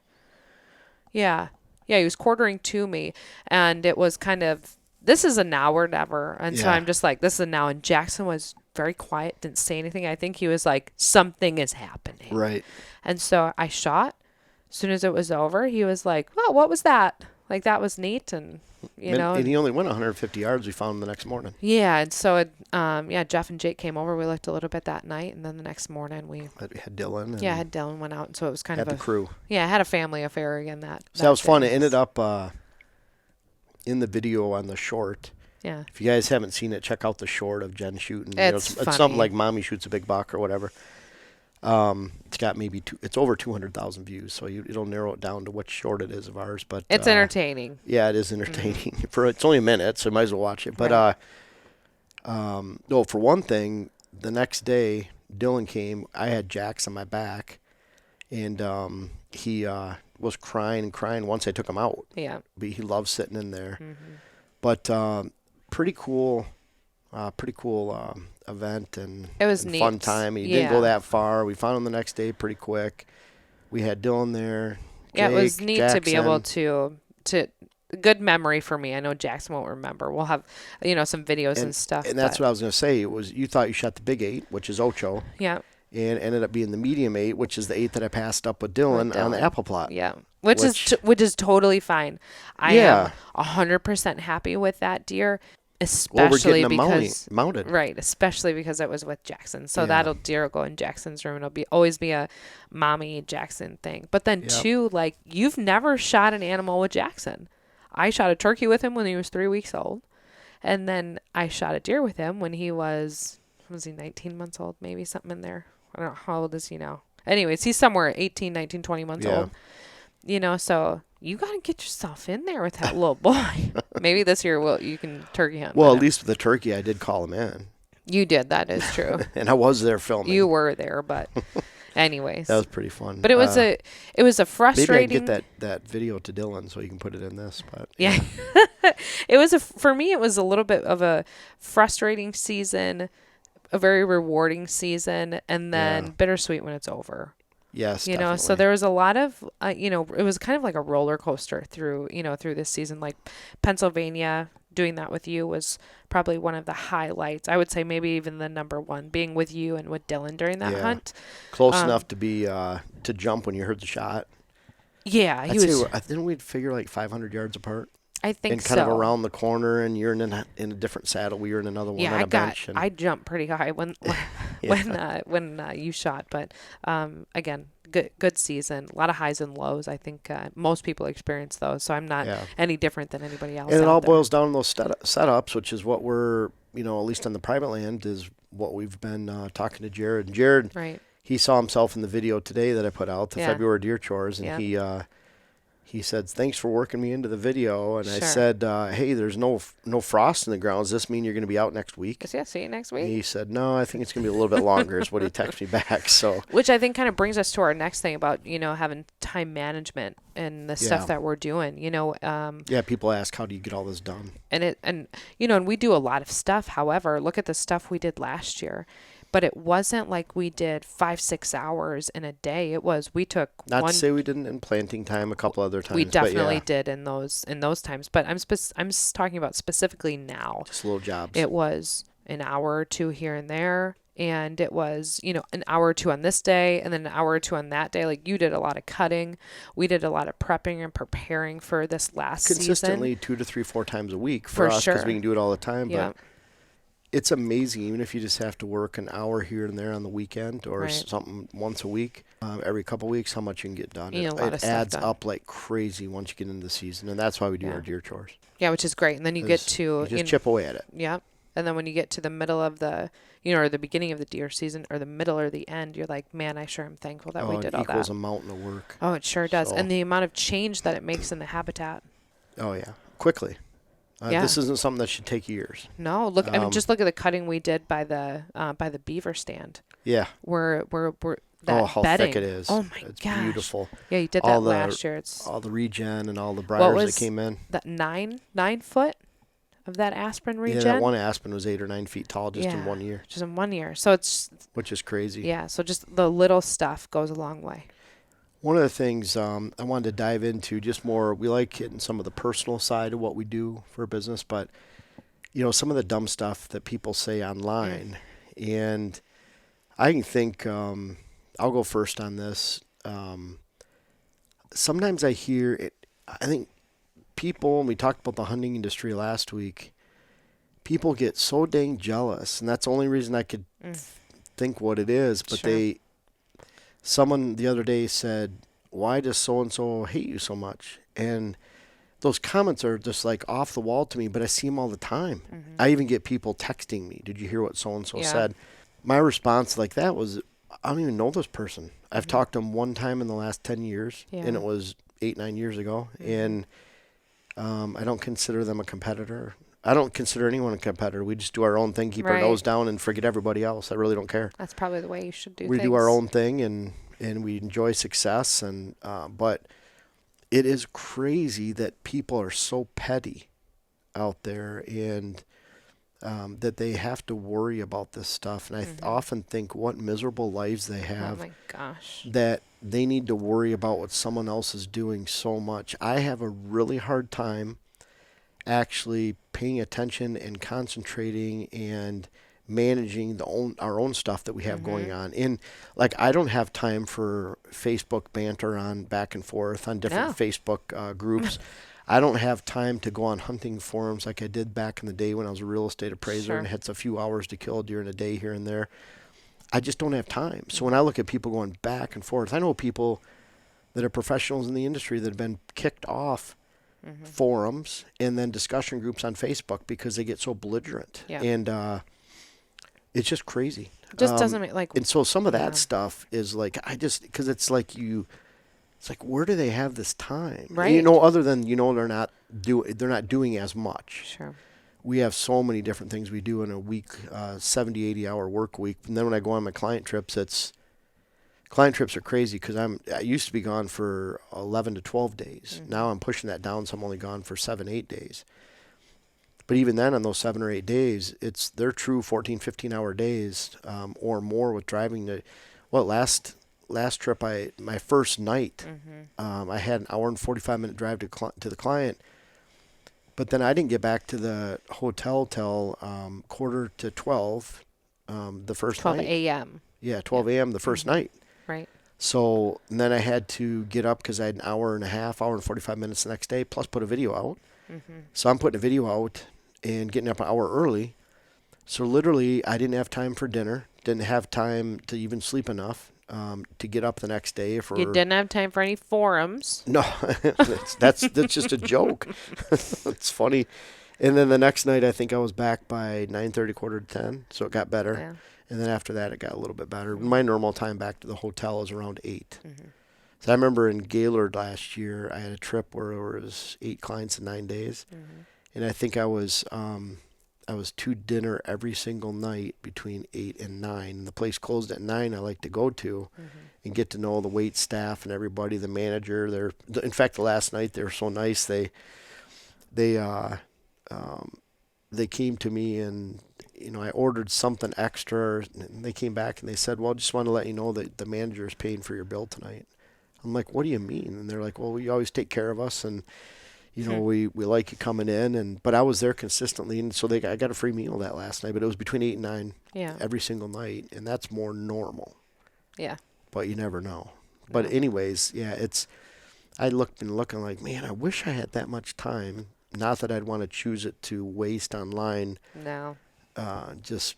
Yeah, he was quartering to me, and it was kind of this is a now or never, and so Yeah. I'm just like this is a now. And Jackson was very quiet, didn't say anything. I think he was like something is happening, Right. and so I shot. As soon as it was over, he was like, "Oh, what was that?" Like that was neat, and And he only went 150 yards. We found him the next morning. yeah, and so Jeff and Jake came over. We looked a little bit that night, and then the next morning we Had Dylan. And had Dylan went out, and so it was kind had of the crew. I had a family affair again that. So that was fun. day. It ended up in the video on the short. Yeah. If you guys haven't seen it, check out the short of Jen shooting. It's It's something funny. like Mommy Shoots a Big Buck or whatever. It's got maybe it's over 200,000 views, so it'll narrow it down to which short it is of ours. But It's entertaining. yeah, it is entertaining. It's only a minute, so you might as well watch it. But Right. no, for one thing, the next day Dylan came. I had Jax on my back, and he was crying and crying once I took him out. Yeah. But he loves sitting in there. Mm-hmm. But pretty cool event and It was and neat. fun time. He didn't go Yeah. that far. We found him the next day pretty quick. We had Dylan there. Yeah, it was Jake, neat to be able Jackson, to good memory for me. I know Jackson won't remember. We'll have some videos and stuff. and that's but- what I was going to say. It was you thought you shot the big 8, which is Ocho, yeah. and ended up being the medium 8, which is the 8 that I passed up with Dylan, on the Dylan. apple plot. Yeah, which is totally fine. I Yeah. am 100% happy with that deer, Well, we're especially getting them because mounted. right, especially because it was with Jackson. So Yeah. that'll deer will go in Jackson's room. It'll always be a mommy Jackson thing. But then Yep. too, like you've never shot an animal with Jackson. I shot a turkey with him when he was 3 weeks old, and then I shot a deer with him when he was he 19 months old, maybe something in there. I don't know how old is he now. Anyways, he's somewhere 18, 19, 20 months Yeah. old. So you got to get yourself in there with that little boy. Maybe this year you can turkey hunt. Well, with at him. least with the turkey, I did call him in, You did. That is true. and I was there filming. You were there, but anyways. That was pretty fun. But it was a maybe I frustrating. can get that video to Dylan so you can put it in this. But Yeah. For me it was a little bit of a frustrating season, a very rewarding season, and then Yeah. bittersweet when it's over. yes, So definitely. there was a lot of it was kind of like a roller coaster through this season. Like Pennsylvania, doing that with you was probably one of the highlights. I would say maybe even the number one, being with you and with Dylan during that Yeah. hunt. Close enough to be to jump when you heard the shot. Yeah, I'd say didn't we figure like 500 yards apart I think and kind so. of around the corner, and you're in a different saddle. We were in another one Yeah, on a bench. And I jumped pretty high when when you shot, but again, good season, a lot of highs and lows. I think most people experience those, so I'm not Yeah. any different than anybody else. And it out all there. boils down to those setups, which is what we're, at least on the private land, is what we've been talking to Jared. And Jared, Right. he saw himself in the video today that I put out, the Yeah. February deer chores, and Yeah. he said, "Thanks for working me into the video." And I Sure. said, "Hey, there's no frost in the ground. Does this mean you're going to be out next week?" Yeah, see you next And week. he said, "No, I think it's going to be a little bit longer." Is what he texted me back. So Which I think kind of brings us to our next thing about having time management and the Yeah. stuff that we're doing. yeah, people ask, "How do you get all this done?" And we do a lot of stuff. However, look at the stuff we did last year. But it wasn't like we did 5-6 hours in a day. It was we took Not one. to say we didn't in planting time a couple other times. We definitely but did in those times. But I'm talking about specifically now. just little jobs. It was an hour or two here and there, and it was an hour or two on this day, and then an hour or two on that day. Like you did a lot of cutting, we did a lot of prepping and preparing for this last Consistently season. 2 to 3, 4 times a week For for us because sure. we can do it all the time. Yeah. But it's amazing, even if you just have to work an hour here and there on the weekend or Right. something once a week, every couple weeks, how much you can get done. You It, know, a lot it of stuff adds done. up like crazy once you get into the season, and that's why we do Yeah. our deer chores. Yeah, which is great. And then you get 'Cause to you just chip away at it. yeah. And then when you get to the middle of the or the beginning of the deer season, or the middle or the end, you're like, man, I sure am thankful that we it did all equals that. a mountain of work. Oh, it sure does. So- And the amount of change that it makes in the habitat. Oh yeah, quickly. Yeah. This isn't something that should take years. No, look. I mean, just look at the cutting we did by the beaver stand. Yeah. We're that Oh, how bedding. thick it is. Oh my It's gosh. beautiful. Yeah, you did that All the- last year. It's All the regen and all the briars was that came in. that 9 foot of that aspen regen. Yeah, that one aspen was 8 or 9 feet tall just in Yeah. 1 year, Just in 1 year. So it's which is crazy. yeah. So just the little stuff goes a long way. One of the things I wanted to dive into, just more, we like hitting some of the personal side of what we do for business, but some of the dumb stuff that people say online, and I can think I'll go first on this. Sometimes I hear it. I think people, and we talked about the hunting industry last week, people get so dang jealous, and that's the only reason I could think what it is. But Sure. someone the other day said, "Why does so and so hate you so much?" And those comments are just like off the wall to me, but I see them all the time. I even get people texting me, "Did you hear what so and so Yeah. said?" My response like that was, "I don't even know this person. I've talked to them one time in the last 10 years, Yeah. and it was 8-9 years ago, and I don't consider them a competitor. I don't consider anyone a competitor. We just do our own thing, keep our Right. nose down, and forget everybody else. I really don't care. That's probably the way you should do We things. do our own thing, and we enjoy success, and but it is crazy that people are so petty out there, and that they have to worry about this stuff. And I often think what miserable lives they Oh have, my gosh. that they need to worry about what someone else is doing so much. I have a really hard time actually paying attention and concentrating and managing our own stuff that we have going on. And like, I don't have time for Facebook banter on back and forth on different No. Facebook groups. I don't have time to go on hunting forums like I did back in the day when I was a real estate appraiser Sure. and had a few hours to kill during the day here and there. I just don't have time. So when I look at people going back and forth, I know people that are professionals in the industry that have been kicked off forums and then discussion groups on Facebook because they get so belligerent. Yeah. And it's just crazy. Just doesn't make like And so some of that Yeah. stuff is like, because it's like it's like, where do they have this time? Right. You know, other than, they're not doing as much. sure. We have so many different things we do in a week, 70, 80 hour work week. And then when I go on my client trips, client trips are crazy because I used to be gone for 11 to 12 days. Now I'm pushing that down, so I'm only gone for 7, 8 days. But even then, on those 7 or 8 days, they're true 14, 15 hour days or more with driving to, last trip, my first night, I had an hour and 45-minute drive to the client. But then I didn't get back to the hotel till 11:45 the first 12 night. a.m. Yeah, 12 a.m. the first night. Right. So and then I had to get up because I had an hour and 45 minutes the next day, plus put a video out. So I'm putting a video out and getting up an hour early. So literally, I didn't have time for dinner, didn't have time to even sleep enough to get up the next day. You didn't have time for any forums. No, that's just a joke. It's funny. And then the next night, I think I was back by 9:30, quarter to 10, so it got better. Yeah. And then after that, it got a little bit better. My normal time back to the hotel is around 8. So I remember in Gaylord last year, I had a trip where there was 8 clients in 9 days. And I think I was to dinner every single night between 8 and 9. And the place closed at 9 I like to go to and get to know the wait staff and everybody, the manager. In fact, the last night, they were so nice. They came to me and, I ordered something extra, and they came back and they said, "Well, just want to let you know that the manager is paying for your bill tonight." I'm like, "What do you mean?" And they're like, "Well, you always take care of us, and we like you coming in." But I was there consistently, and so I got a free meal that last night. But it was between 8 and 9 Yeah. every single night, and that's more normal. Yeah. But you never know. But No. anyways, yeah, I looked and looking like, man, I wish I had that much time. Not that I'd want to choose it to waste online, No. just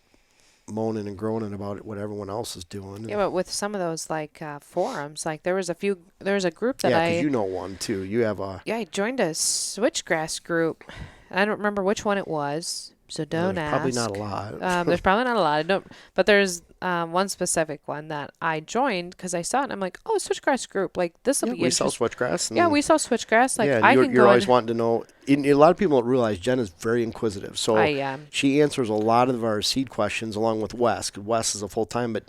moaning and groaning about what everyone else is doing. Yeah, but with some of those like forums, like there was a group that Yeah, because you know one too. You have a. I joined a switchgrass group. I don't remember which one it was, so don't There's ask. probably not a lot. There's probably not a lot. I don't, but there's one specific one that I joined because I saw it and I'm like, oh, switchgrass group, like this will Yeah, be we sell interesting. switchgrass. Yeah, we saw switchgrass. Like yeah, I you're, can you're go always and, wanting to know. A lot of people don't realize Jen is very inquisitive. So I am. she answers a lot of our seed questions along with Wes. 'Cause Wes is a full time, but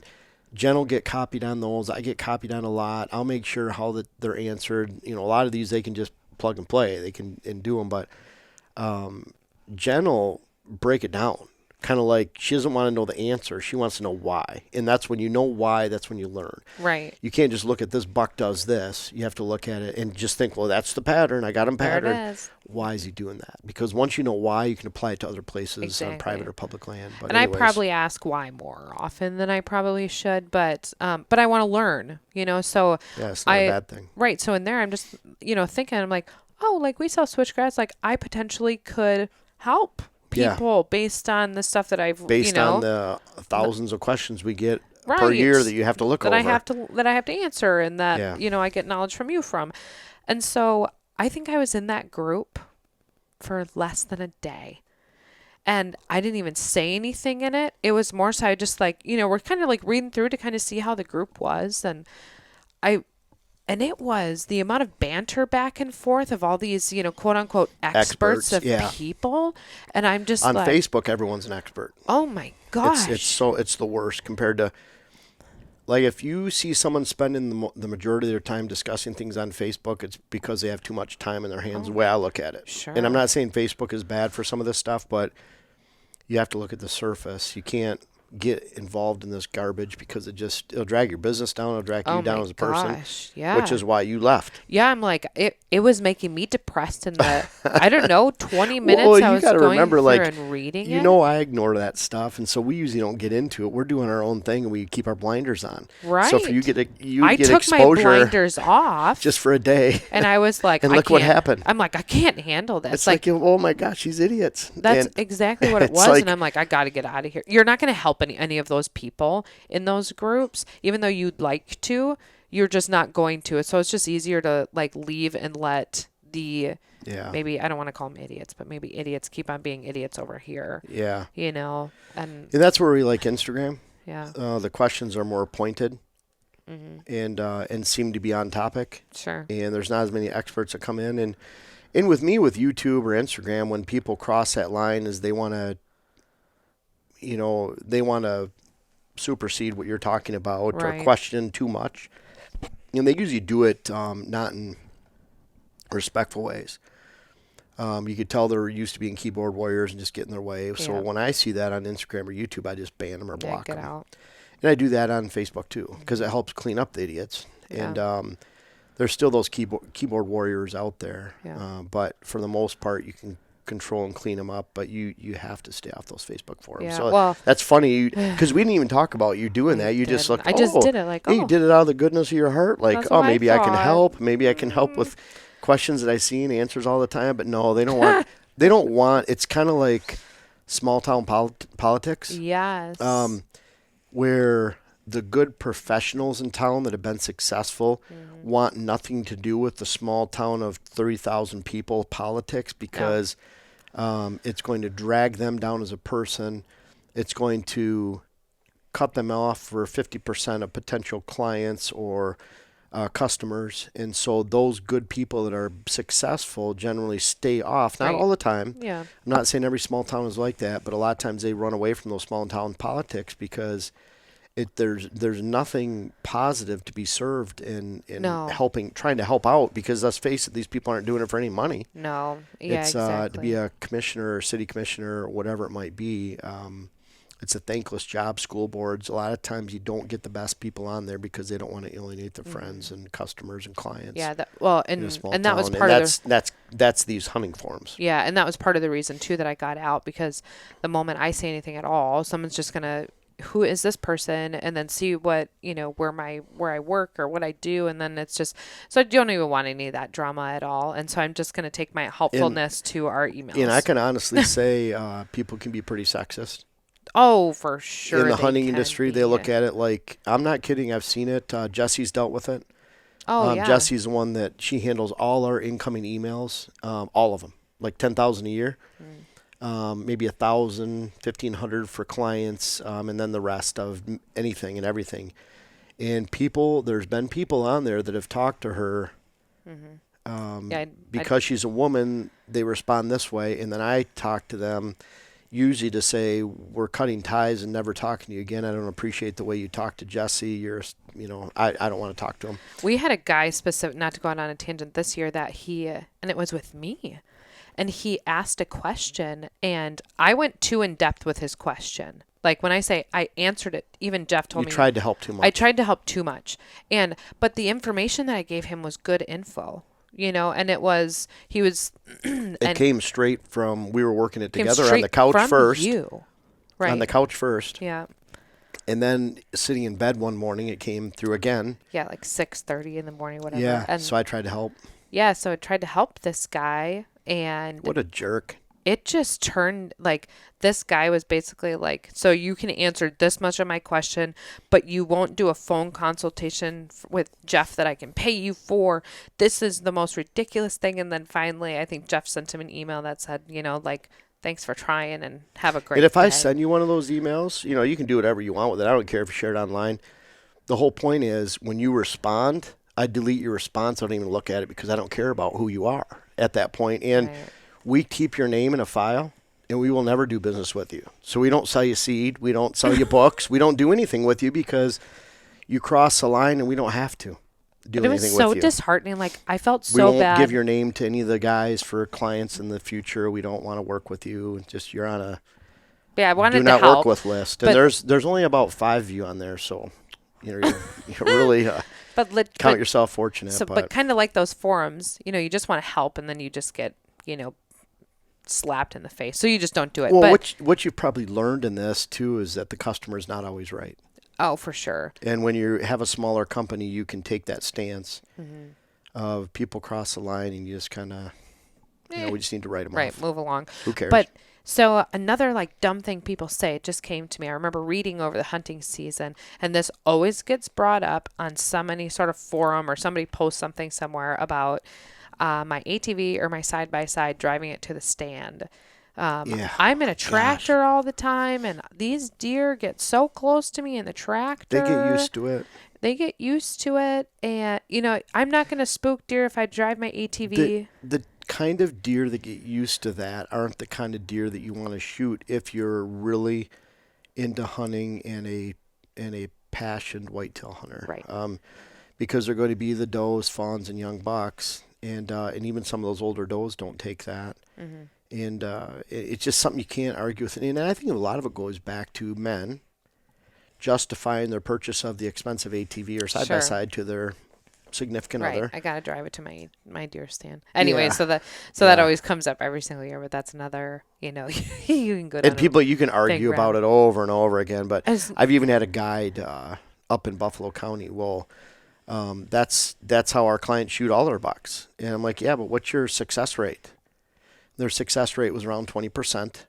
Jen will get copied on those. I get copied on a lot. I'll make sure how they're answered. A lot of these they can just plug and play. They can and do them, but Jen will break it down. Kind of like she doesn't want to know the answer. She wants to know why. And that's when you know why, that's when you learn. Right. You can't just look at this buck does this. You have to look at it and just think, well, that's the pattern. I got him There it patterned. is. Why is he doing that? Because once you know why, you can apply it to other places on Exactly. private or public land. But And anyways, I probably ask why more often than I probably should, but I want to learn, so yeah, it's not a bad thing. right. So in there, I'm just, thinking, I'm like, oh, like we sell switchgrass, like I potentially could help Yeah. people based on the stuff that I've, Based on the thousands of questions we get per Right. year that you have to look that over. I have to answer and that, Yeah. I get knowledge from you from. And so I think I was in that group for less than a day. And I didn't even say anything in it. It was more so I just like, we're kind of like reading through to kind of see how the group was. And it was the amount of banter back and forth of all these, quote unquote experts of yeah. people. And I'm just On like, Facebook, everyone's an expert. oh my gosh. It's the worst compared to, like, if you see someone spending the majority of their time discussing things on Facebook, it's because they have too much time in their hands, the way I look at it. Sure. And I'm not saying Facebook is bad for some of this stuff, but you have to look at the surface. You can't get involved in this garbage because it'll drag your business down, it'll drag you down as a person. Gosh, yeah. Which is why you left. Yeah, I'm like, it was making me depressed in the, I don't know, 20 minutes Well, I you was got to going remember, through like, and reading it. I ignore that stuff, and so we usually don't get into it. We're doing our own thing, and we keep our blinders on. Right. So if you get I took exposure my blinders off. just for a day, and I was like, and look what happened. I'm like, I can't handle this. It's like, oh my gosh, these idiots. That's And exactly what it it's was. like- And I'm like, I got to get out of here. You're not going to help any of those people in those groups, even though you'd like to. You're just not going to. So it's just easier to like leave and let the maybe, I don't want to call them idiots, but maybe idiots keep on being idiots over here. Yeah. And that's where we like Instagram. yeah. The questions are more pointed and seem to be on topic. Sure. And there's not as many experts that come in. And with me, with YouTube or Instagram, when people cross that line is they want to supersede what you're talking about or question too much. And they usually do it not in respectful ways. You could tell they're used to being keyboard warriors and just get in their way. So when I see that on Instagram or YouTube, I just ban them or block them. Out. And I do that on Facebook too because it helps clean up the idiots. Yeah. And there's still those keyboard warriors out there. Yeah. But for the most part, you can control and clean them up, but you have to stay off those Facebook forums. Yeah, So well, that's funny because we didn't even talk about you doing that. You just didn't. looked. I just did it like, hey, you did it out of the goodness of your heart. Like, That's what I maybe I can thought. help. Maybe I can help with questions that I see and answers all the time. But no, they don't want. They don't want. It's kind of like small town politics. Yes. Where the good professionals in town that have been successful want nothing to do with the small town of 30,000 people politics because it's going to drag them down as a person. It's going to cut them off for 50% of potential clients or customers. And so those good people that are successful generally stay off, not all the time. Yeah. I'm not saying every small town is like that, but a lot of times they run away from those small town politics because there's nothing positive to be served in trying to help out because let's face it, these people aren't doing it for any money. No. Yeah, it's exactly. to be a commissioner or city commissioner or whatever it might be. It's a thankless job. School boards, a lot of times you don't get the best people on there because they don't want to alienate their friends and customers and clients. Yeah, that was part of that's these hunting forums. Yeah, and that was part of the reason too that I got out because the moment I say anything at all, someone's just gonna, who is this person, and then see what where I work or what I do, and then it's just so I don't even want any of that drama at all, and so I'm just gonna take my helpfulness to our emails. And I can honestly say people can be pretty sexist. Oh, for sure. In the hunting industry, they look at it like, I'm not kidding, I've seen it. Jesse's dealt with it. Oh, yeah. Jesse's the one that she handles all our incoming emails, all of them, like 10,000 a year, maybe 1,000, 1,500 for clients, and then the rest of anything and everything. And there's been people on there that have talked to her because she's a woman, they respond this way, and then I talk to them usually to say, we're cutting ties and never talking to you again. I don't appreciate the way you talk to Jesse. I don't want to talk to him. We had a guy specific, not to go on a tangent this year, that and it was with me, and he asked a question and I went too in depth with his question. Like when I say I answered it, even Jeff told me. You tried to help too much. I tried to help too much. But the information that I gave him was good info. And it came straight from, we were working it together on the couch first. Right. On the couch first. Yeah. And then sitting in bed one morning, it came through again. Yeah, like 6:30 in the morning, whatever. Yeah, and so I tried to help. Yeah, so I tried to help this guy, and what a jerk. it just turned like this guy was basically like, so you can answer this much of my question, but you won't do a phone consultation with Jeff that I can pay you for. This is the most ridiculous thing. And then finally, I think Jeff sent him an email that said, like, thanks for trying and have a great And if I day. send you one of those emails, you can do whatever you want with it. I don't care if you share it online. The whole point is when you respond, I delete your response. I don't even look at it because I don't care about who you are at that point. And Right. we keep your name in a file, and we will never do business with you. So we don't sell you seed. We don't sell you books. We don't do anything with you because you cross the line, and we don't have to do But it anything was so with you. disheartening. Like, I felt We so won't bad. give your name to any of the guys for clients in the future. We don't want to work with you. Just you're on a Yeah, I wanted do to not help. work with list. but- And there's only about 5 of you on there, so you really count yourself fortunate. So, but kind of like those forums, you just want to help, and then you just get, slapped in the face. So you just don't do it. well, But what you've probably learned in this too is that the customer is not always right. oh, for sure. And when you have a smaller company, you can take that stance Mm-hmm. of people cross the line, and you just kind of, we just need to write them Right, off. move along. Who cares? But so another like dumb thing people say, it just came to me. I remember reading over the hunting season, and this always gets brought up on any sort of forum, or somebody posts something somewhere about my ATV or my side by side driving it to the stand. Yeah. I'm in a tractor all the time, and these deer get so close to me in the tractor. They get used to it. They get used to it, and I'm not gonna spook deer if I drive my ATV. The kind of deer that get used to that aren't the kind of deer that you want to shoot if you're really into hunting and a passionate whitetail hunter. Right. Because they're going to be the does, fawns, and young bucks, and even some of those older does don't take that. Mm-hmm. And it's just something you can't argue with. And I think a lot of it goes back to men justifying their purchase of the expensive ATV or side by Sure. side to their significant Right, other. I gotta drive it to my deer stand. Anyway, Yeah. so that Yeah. always comes up every single year, but that's another, you can go down. And people, you can argue about route. it over and over again. But As- I've even had a guide up in Buffalo County. Well, that's how our clients shoot all their bucks. And I'm like, yeah, but what's your success rate? Their success rate was around 20%.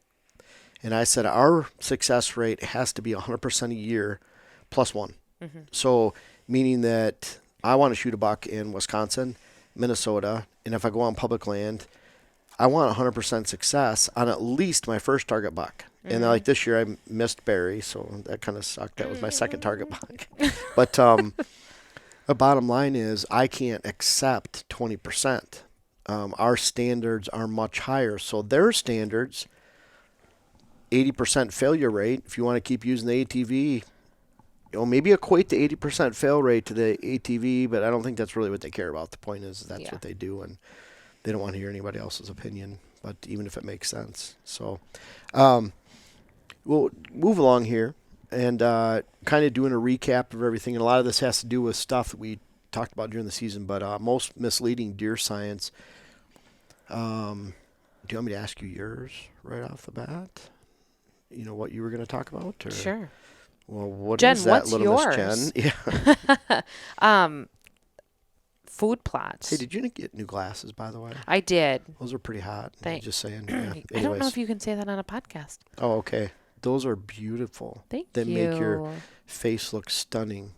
And I said, our success rate has to be 100% a year plus one. Mm-hmm. So meaning that I want to shoot a buck in Wisconsin, Minnesota, and if I go on public land, I want 100% success on at least my first target buck. Mm-hmm. And like this year I missed Barry, so that kind of sucked. That was my second target buck. But the bottom line is I can't accept 20%. Our standards are much higher. So their standards, 80% failure rate, if you want to keep using the ATV, maybe equate the 80% fail rate to the ATV, but I don't think that's really what they care about. The point is that's Yeah. what they do, and they don't want to hear anybody else's opinion, but even if it makes sense. So we'll move along here and kind of doing a recap of everything. And a lot of this has to do with stuff that we talked about during the season, but most misleading deer science. Do you want me to ask you yours right off the bat? You know what you were going to talk about? Or? Sure. Well, what Jen, is that, what's little Miss yours? Jen? Yeah. Food plots. Hey, did you get new glasses, by the way? I did. Those are pretty hot. Thank- Just saying. Yeah. I don't know Anyways. if you can say that on a podcast. Oh, okay. Those are beautiful. Thank They you. make your face look stunning.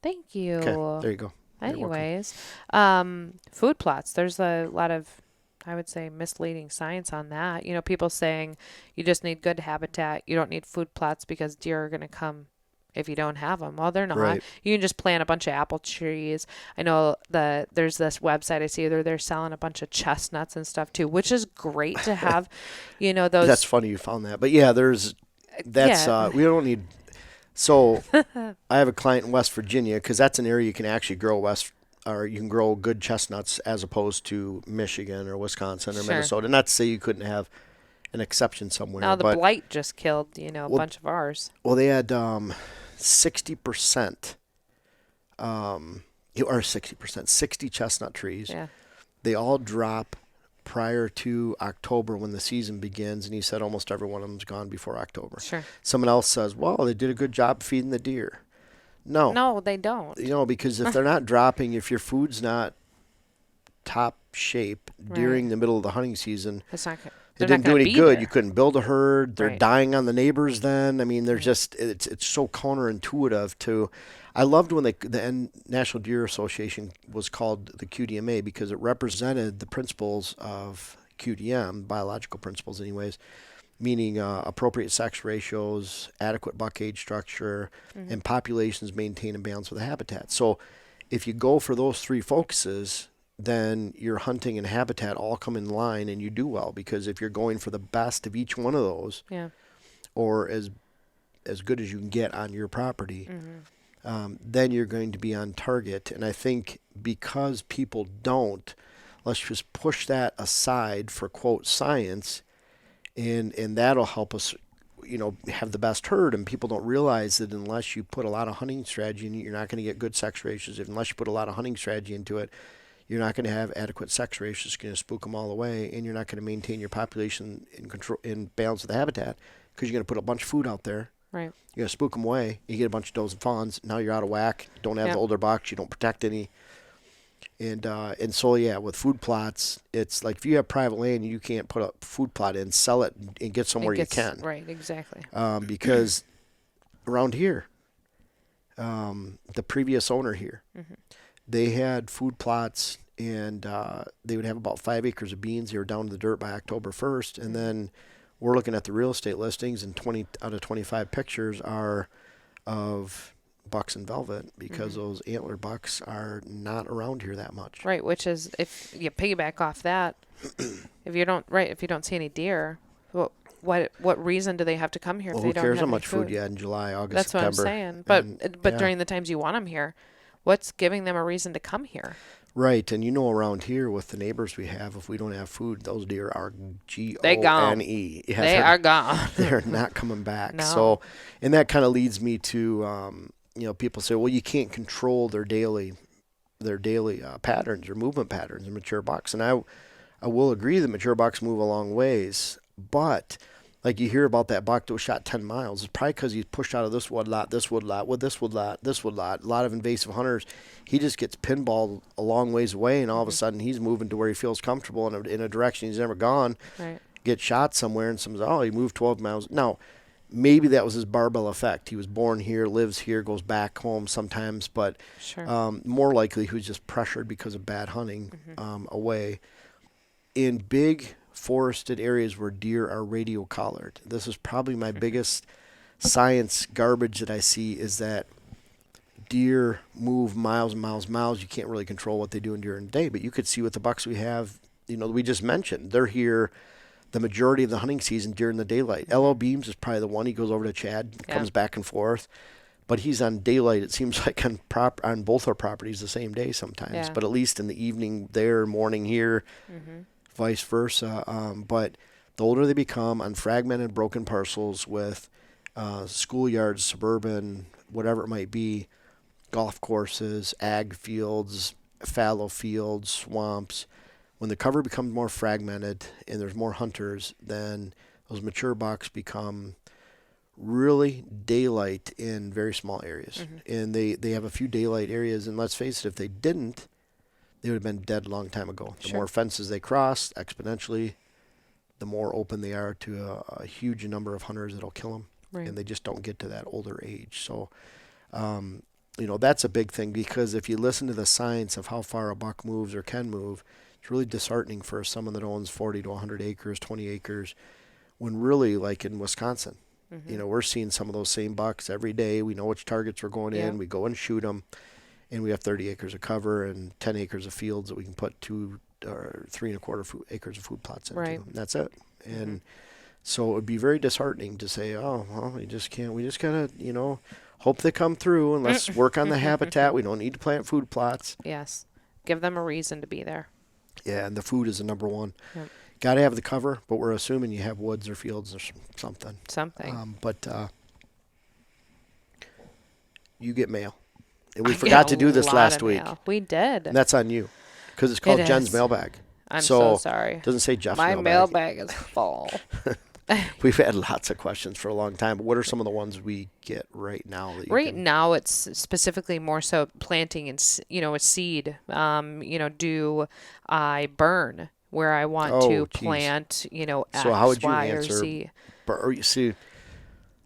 Thank you. Okay, there you go. You're welcome. Anyways, food plots. There's a lot of, I would say, misleading science on that. People saying you just need good habitat. You don't need food plots because deer are going to come if you don't have them. Well, they're not. Right. You can just plant a bunch of apple trees. I know there's this website I see they're selling a bunch of chestnuts and stuff too, which is great to have. Those. That's funny you found that. But yeah, Yeah. we don't need. So I have a client in West Virginia because that's an area you can actually grow you can grow good chestnuts as opposed to Michigan or Wisconsin or Sure. Minnesota. Not to say you couldn't have an exception somewhere. Now the but, blight just killed, a bunch of ours. Well, they had 60%, or 60%, 60 chestnut trees. Yeah. They all drop prior to October when the season begins, and he said almost every one of them's gone before October. Sure. Someone else says, well, they did a good job feeding the deer. No. No, they don't. Because if they're not dropping, if your food's not top shape during the middle of the hunting season, It's not good. They're didn't not do going to any be good. there. You couldn't build a herd. They're Right. dying on the neighbors then. I mean, they're just it's so counterintuitive to. I loved when the National Deer Association was called the QDMA because it represented the principles of QDM, biological principles, anyways, meaning appropriate sex ratios, adequate buck age structure, and populations maintain and balance with the habitat. So, if you go for those three focuses, then your hunting and habitat all come in line and you do well because if you're going for the best of each one of those Yeah. or as good as you can get on your property, then you're going to be on target. And I think because people don't, let's just push that aside for quote science, and that'll help us, have the best herd. And people don't realize that unless you put a lot of hunting strategy in it, you're not going to get good sex ratios. Unless you put a lot of hunting strategy into it, you're not going to have adequate sex ratios. It's going to spook them all away, and you're not going to maintain your population in control, in balance with the habitat, because you're going to put a bunch of food out there. Right. You're going to spook them away. You get a bunch of does and fawns. Now you're out of whack. Don't have Yeah. the older bucks. You don't protect any. And so yeah, with food plots, it's like if you have private land, you can't put a food plot in, sell it, and get somewhere you can. Right. Exactly. Because around here, the previous owner here, they had food plots, and they would have about 5 acres of beans. They were down to the dirt by October 1st, and then we're looking at the real estate listings, and 20 out of 25 pictures are of bucks and velvet because those antler bucks are not around here that much. Right. Which is, if you piggyback off that, if you don't see any deer, what reason do they have to come here Well, if they who don't cares have how any much food you had in July, August, That's September? what I'm saying. But yeah. during the times you want them here, what's giving them a reason to come here? Right, and around here with the neighbors we have, if we don't have food, those deer are They gone. G-O-N-E. Yeah, They are gone. they're not coming back. No. So, and that kind of leads me to, people say, well, you can't control their daily patterns or movement patterns in mature bucks, and I will agree that mature bucks move a long ways, but like you hear about that buck that was shot 10 miles, it's probably because he's pushed out of this woodlot, a lot of invasive hunters. He just gets pinballed a long ways away, and all of a sudden he's moving to where he feels comfortable in a direction he's never gone. Right. Gets shot somewhere, and someone's, he moved 12 miles. Now, maybe that was his barbell effect. He was born here, lives here, goes back home sometimes, but Sure. more likely he was just pressured because of bad hunting away. In big forested areas where deer are radio collared, this is probably my biggest science garbage that I see, is that deer move miles and miles and miles. You can't really control what they do during the day, but you could see with the bucks we have, we just mentioned, they're here the majority of the hunting season during the daylight. L.O. Beams is probably the one. He goes over to Chad, Yeah. comes back and forth, but he's on daylight. It seems like on both our properties the same day sometimes, Yeah. but at least in the evening there, morning here, vice versa. But the older they become on fragmented, broken parcels with schoolyards, suburban, whatever it might be, golf courses, ag fields, fallow fields, swamps, when the cover becomes more fragmented and there's more hunters, then those mature bucks become really daylight in very small areas. And they have a few daylight areas, and let's face it, if they didn't, they would have been dead a long time ago. The Sure. more fences they cross, exponentially, the more open they are to a huge number of hunters that'll kill them. Right. And they just don't get to that older age. So, that's a big thing, because if you listen to the science of how far a buck moves or can move, it's really disheartening for someone that owns 40 to 100 acres, 20 acres, when really, like in Wisconsin, we're seeing some of those same bucks every day. We know which targets we're going Yeah. in. We go and shoot them, and we have 30 acres of cover and 10 acres of fields that we can put 2 or 3.25 acres of food plots into. Right. And that's it. And so it would be very disheartening to say, oh, well, we just gotta, hope they come through, and let's work on the habitat. We don't need to plant food plots. Yes. Give them a reason to be there. Yeah, and the food is the number one. Yep. Got to have the cover, but we're assuming you have woods or fields or something. Something. But you get mail. And we I forgot get to a do this lot last of week. mail. We did. And that's on you, because it's called It Jen's is. mailbag. I'm so sorry. It doesn't say Jeff's My mailbag. mailbag is full. We've had lots of questions for a long time, but what are some of the ones we get right now? That you Right can- now, it's specifically more so planting and a seed. Do I burn where I want Oh, to geez. plant, So how X, would you Y, or answer? Z. You see,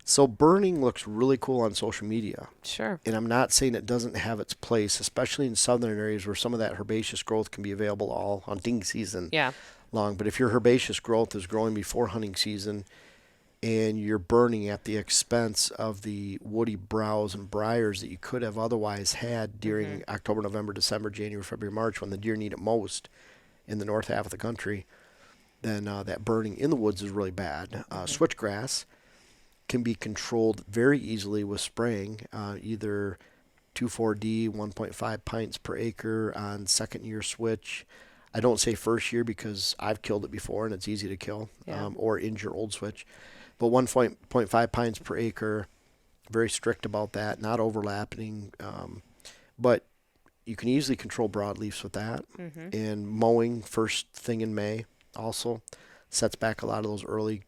so burning looks really cool on social media. Sure. And I'm not saying it doesn't have its place, especially in southern areas where some of that herbaceous growth can be available all hunting season Yeah. long. But if your herbaceous growth is growing before hunting season and you're burning at the expense of the woody browse and briars that you could have otherwise had during October, November, December, January, February, March, when the deer need it most in the north half of the country, then that burning in the woods is really bad. Switchgrass can be controlled very easily with spraying, either 2,4-D, 1.5 pints per acre on second year switch. I don't say first year because I've killed it before and it's easy to kill, Yeah. or injure old switch. But 1.5 pints per acre, very strict about that, not overlapping. But you can easily control broadleafs with that. And mowing first thing in May also sets back a lot of those early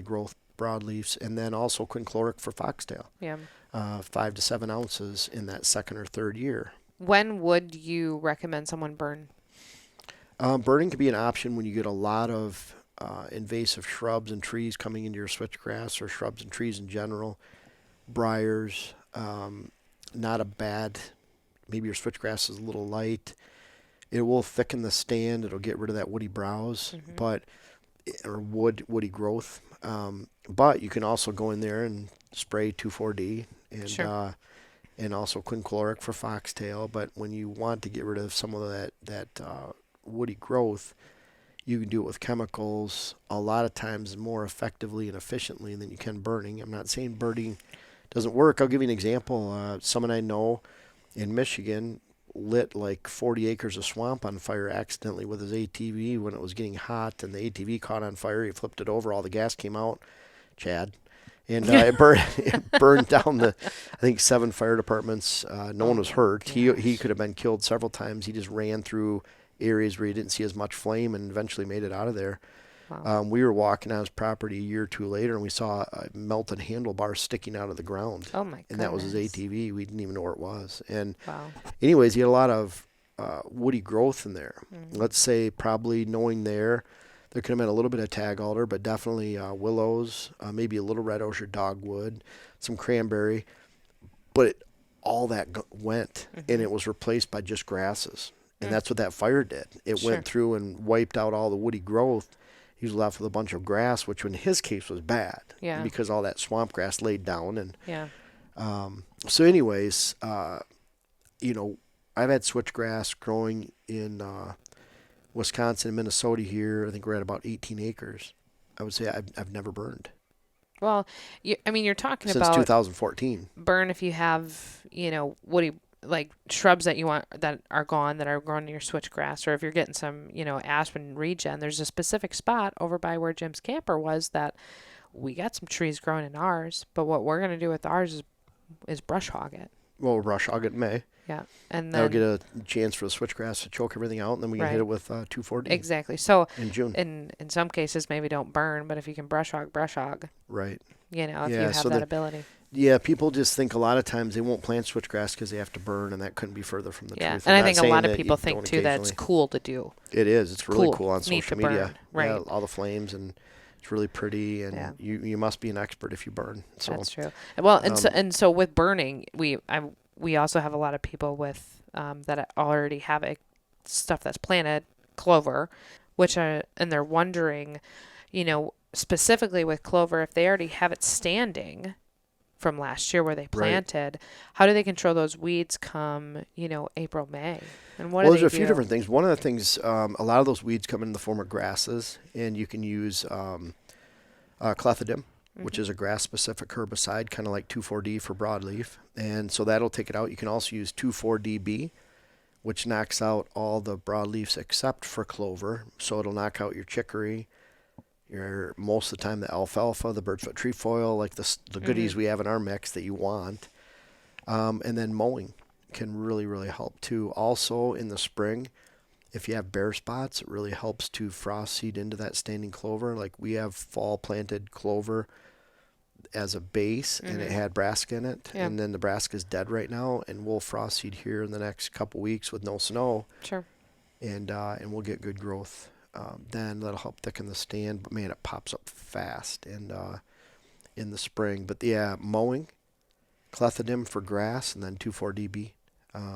growth broadleafs. And then also quincloric for foxtail, Yeah. 5 to 7 ounces in that second or third year. When would you recommend someone burn? Burning can be an option when you get a lot of invasive shrubs and trees coming into your switchgrass, or shrubs and trees in general. Briars, not a bad, maybe your switchgrass is a little light. It will thicken the stand. It'll get rid of that woody browse, or woody growth. But you can also go in there and spray 2,4-D and Sure. And also quincloric for foxtail. But when you want to get rid of some of that woody growth, you can do it with chemicals a lot of times more effectively and efficiently than you can burning. I'm not saying burning doesn't work. I'll give you an example. Someone I know in Michigan lit like 40 acres of swamp on fire accidentally with his ATV when it was getting hot, and the ATV caught on fire. He flipped it over. All the gas came out, Chad. And it burned down I think 7 fire departments. No one was hurt. He could have been killed several times. He just ran through areas where you didn't see as much flame and eventually made it out of there. Wow. We were walking on his property a year or two later, and we saw a melted handlebar sticking out of the ground. Oh my And that was his goodness. ATV. We didn't even know where it was. And Wow. anyways, he had a lot of woody growth in there. Let's say probably knowing there could have been a little bit of tag alder, but definitely willows, maybe a little red osier dogwood, some cranberry. But all that went, and it was replaced by just grasses. And that's what that fire did. It Sure. went through and wiped out all the woody growth. He was left with a bunch of grass, which in his case was bad. Yeah. Because all that swamp grass laid down. And Yeah. so anyways, I've had switchgrass growing in Wisconsin and Minnesota here. I think we're at about 18 acres. I would say I've never burned Well, you're talking since about 2014. burn if you have, woody, like shrubs that you want that are gone, that are growing in your switchgrass, or if you're getting some, aspen regen. There's a specific spot over by where Jim's camper was that we got some trees growing in ours, but what we're going to do with ours is brush hog it. Well, rush hog it in May. Yeah. And That'll then get a chance for the switchgrass to choke everything out, and then we can hit Right. it with 2,4-D exactly. So in June. in some cases maybe don't burn, but if you can brush hog, Right. if you Yeah, have so that ability. Yeah, people just think a lot of times they won't plant switchgrass because they have to burn, and that couldn't be further from the Yeah. truth. And I'm I not think a saying lot of that people you think don't too that it's occasionally. cool to do. It is. It's really Cool. cool on Neat to social media. burn, right. Yeah, all the flames, and it's really pretty, and Yeah. you must be an expert if you burn. So That's true. Well, and so with burning, we also have a lot of people with that already have stuff that's planted, clover, and they're wondering, specifically with clover, if they already have it standing from last year where they planted, how do they control those weeds come, April, May? And what do there's they a few do? different things. One of the things, a lot of those weeds come in the form of grasses, and you can use clethodim, which is a grass-specific herbicide, kind of like 2,4-D for broadleaf, and so that'll take it out. You can also use 2,4-DB, which knocks out all the broadleafs except for clover, so it'll knock out your chicory, most of the time the alfalfa, the birdfoot trefoil, like the goodies we have in our mix that you want. And then mowing can really, really help too. Also in the spring, if you have bare spots, it really helps to frost seed into that standing clover. Like we have fall planted clover as a base, and it had brassica in it. Yeah. And then the brassica is dead right now, and we'll frost seed here in the next couple weeks with no snow, Sure. and we'll get good growth then that'll help thicken the stand. But man, it pops up fast and in the spring. But yeah, mowing, clethodim for grass, and then 2,4-DB.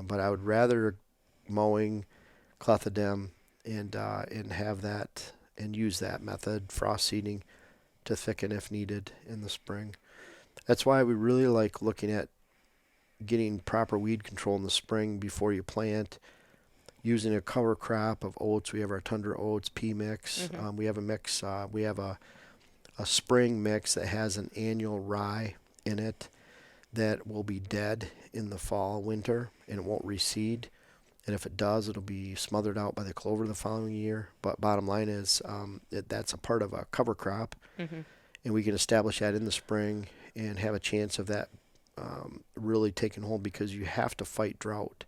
But I would rather mowing, clethodim, and have that and use that method, frost seeding, to thicken if needed in the spring. That's why we really like looking at getting proper weed control in the spring before you plant. Using a cover crop of oats, we have our Tundra Oats pea mix. Mhm. We have a mix. We have a spring mix that has an annual rye in it that will be dead in the fall, winter, and it won't reseed. And if it does, it'll be smothered out by the clover the following year. But bottom line is that's a part of a cover crop, Mhm. and we can establish that in the spring and have a chance of that really taking hold because you have to fight drought.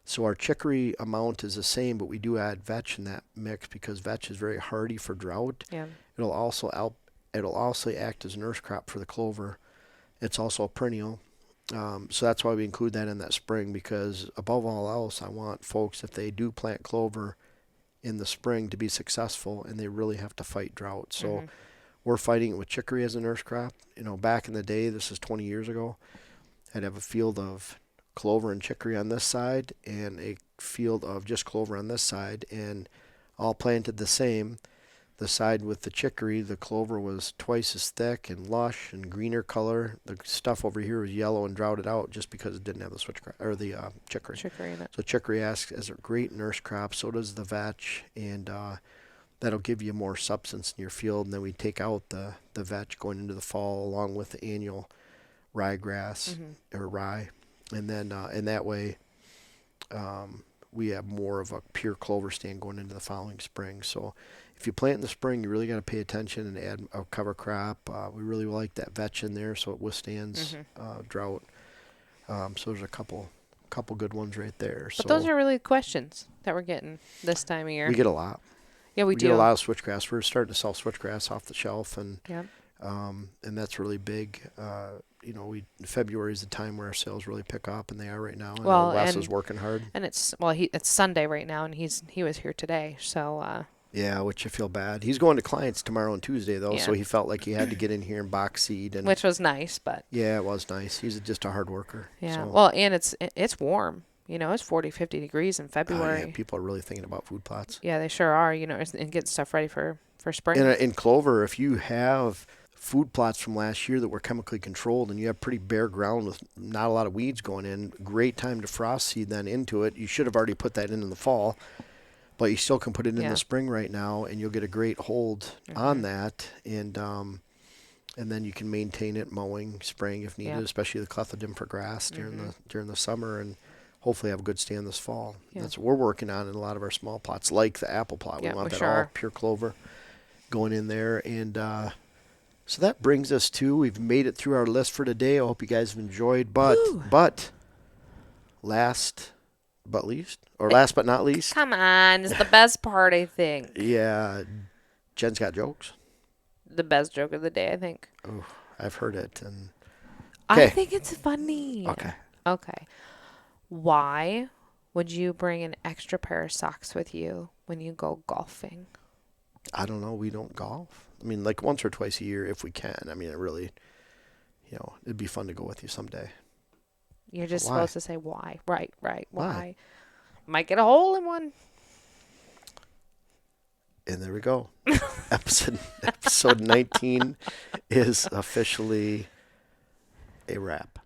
So our chicory amount is the same, but we do add vetch in that mix because vetch is very hardy for drought. Yeah. It'll also act as a nurse crop for the clover. It's also a perennial. So that's why we include that in that spring because above all else, I want folks, if they do plant clover in the spring, to be successful, and they really have to fight drought. So Mhm. we're fighting it with chicory as a nurse crop. Back in the day, this is 20 years ago, I'd have a field of clover and chicory on this side and a field of just clover on this side, and all planted the same. The side with the chicory, the clover was twice as thick and lush and greener color. The stuff over here was yellow and droughted out just because it didn't have the chicory. Chicory in it. So chicory acts as a great nurse crop. So does the vetch, and that'll give you more substance in your field. And then we take out the vetch going into the fall along with the annual ryegrass or rye, and then in that way we have more of a pure clover stand going into the following spring. So if you plant in the spring, you really got to pay attention and add a cover crop. We really like that vetch in there so it withstands drought. So there's a couple good ones right there. But So those are really questions that we're getting this time of year. we get a lot. Yeah, we do. Get a lot of switchgrass. We're starting to sell switchgrass off the shelf, and Yeah. and that's really big. February is the time where our sales really pick up, and they are right now. I Well, know Wes and- is working hard. And it's Sunday right now, and he was here today, so Yeah, which I feel bad. He's going to clients tomorrow and Tuesday though, so Yeah. he felt like he had to get in here and box seed, and which was nice, but yeah, it was nice. He's just a hard worker. yeah. So, Well, and it's warm. It's 40, 50 degrees in oh, February. yeah, people are really thinking about food plots. Yeah, they sure are. And getting stuff ready for spring. And in clover, if you have food plots from last year that were chemically controlled and you have pretty bare ground with not a lot of weeds going in, great time to frost seed then into it. You should have already put that in the fall, but you still can put it in Yeah. the spring right now, and you'll get a great hold on that, and then you can maintain it mowing, spraying if needed, Yeah. especially the clethodim for grass during the summer, and hopefully have a good stand this fall. Yeah. That's what we're working on in a lot of our small plots, like the apple plot. Yeah, we want we that sure all are. pure clover going in there, and so that brings us to, we've made it through our list for today. I hope you guys have enjoyed, but last but not least, Come on, it's the best part, I think. yeah, Jen's got jokes. The best joke of the day, I think. Oh, I've heard it, and I okay. think it's funny. Okay. Okay. Why would you bring an extra pair of socks with you when you go golfing? I don't know. We don't golf. I mean, like once or twice a year if we can. I mean, it really, it'd be fun to go with you someday. You're just Why? supposed to say why. Right. Why? Why? Might get a hole in one. And there we go. episode 19 is officially a wrap.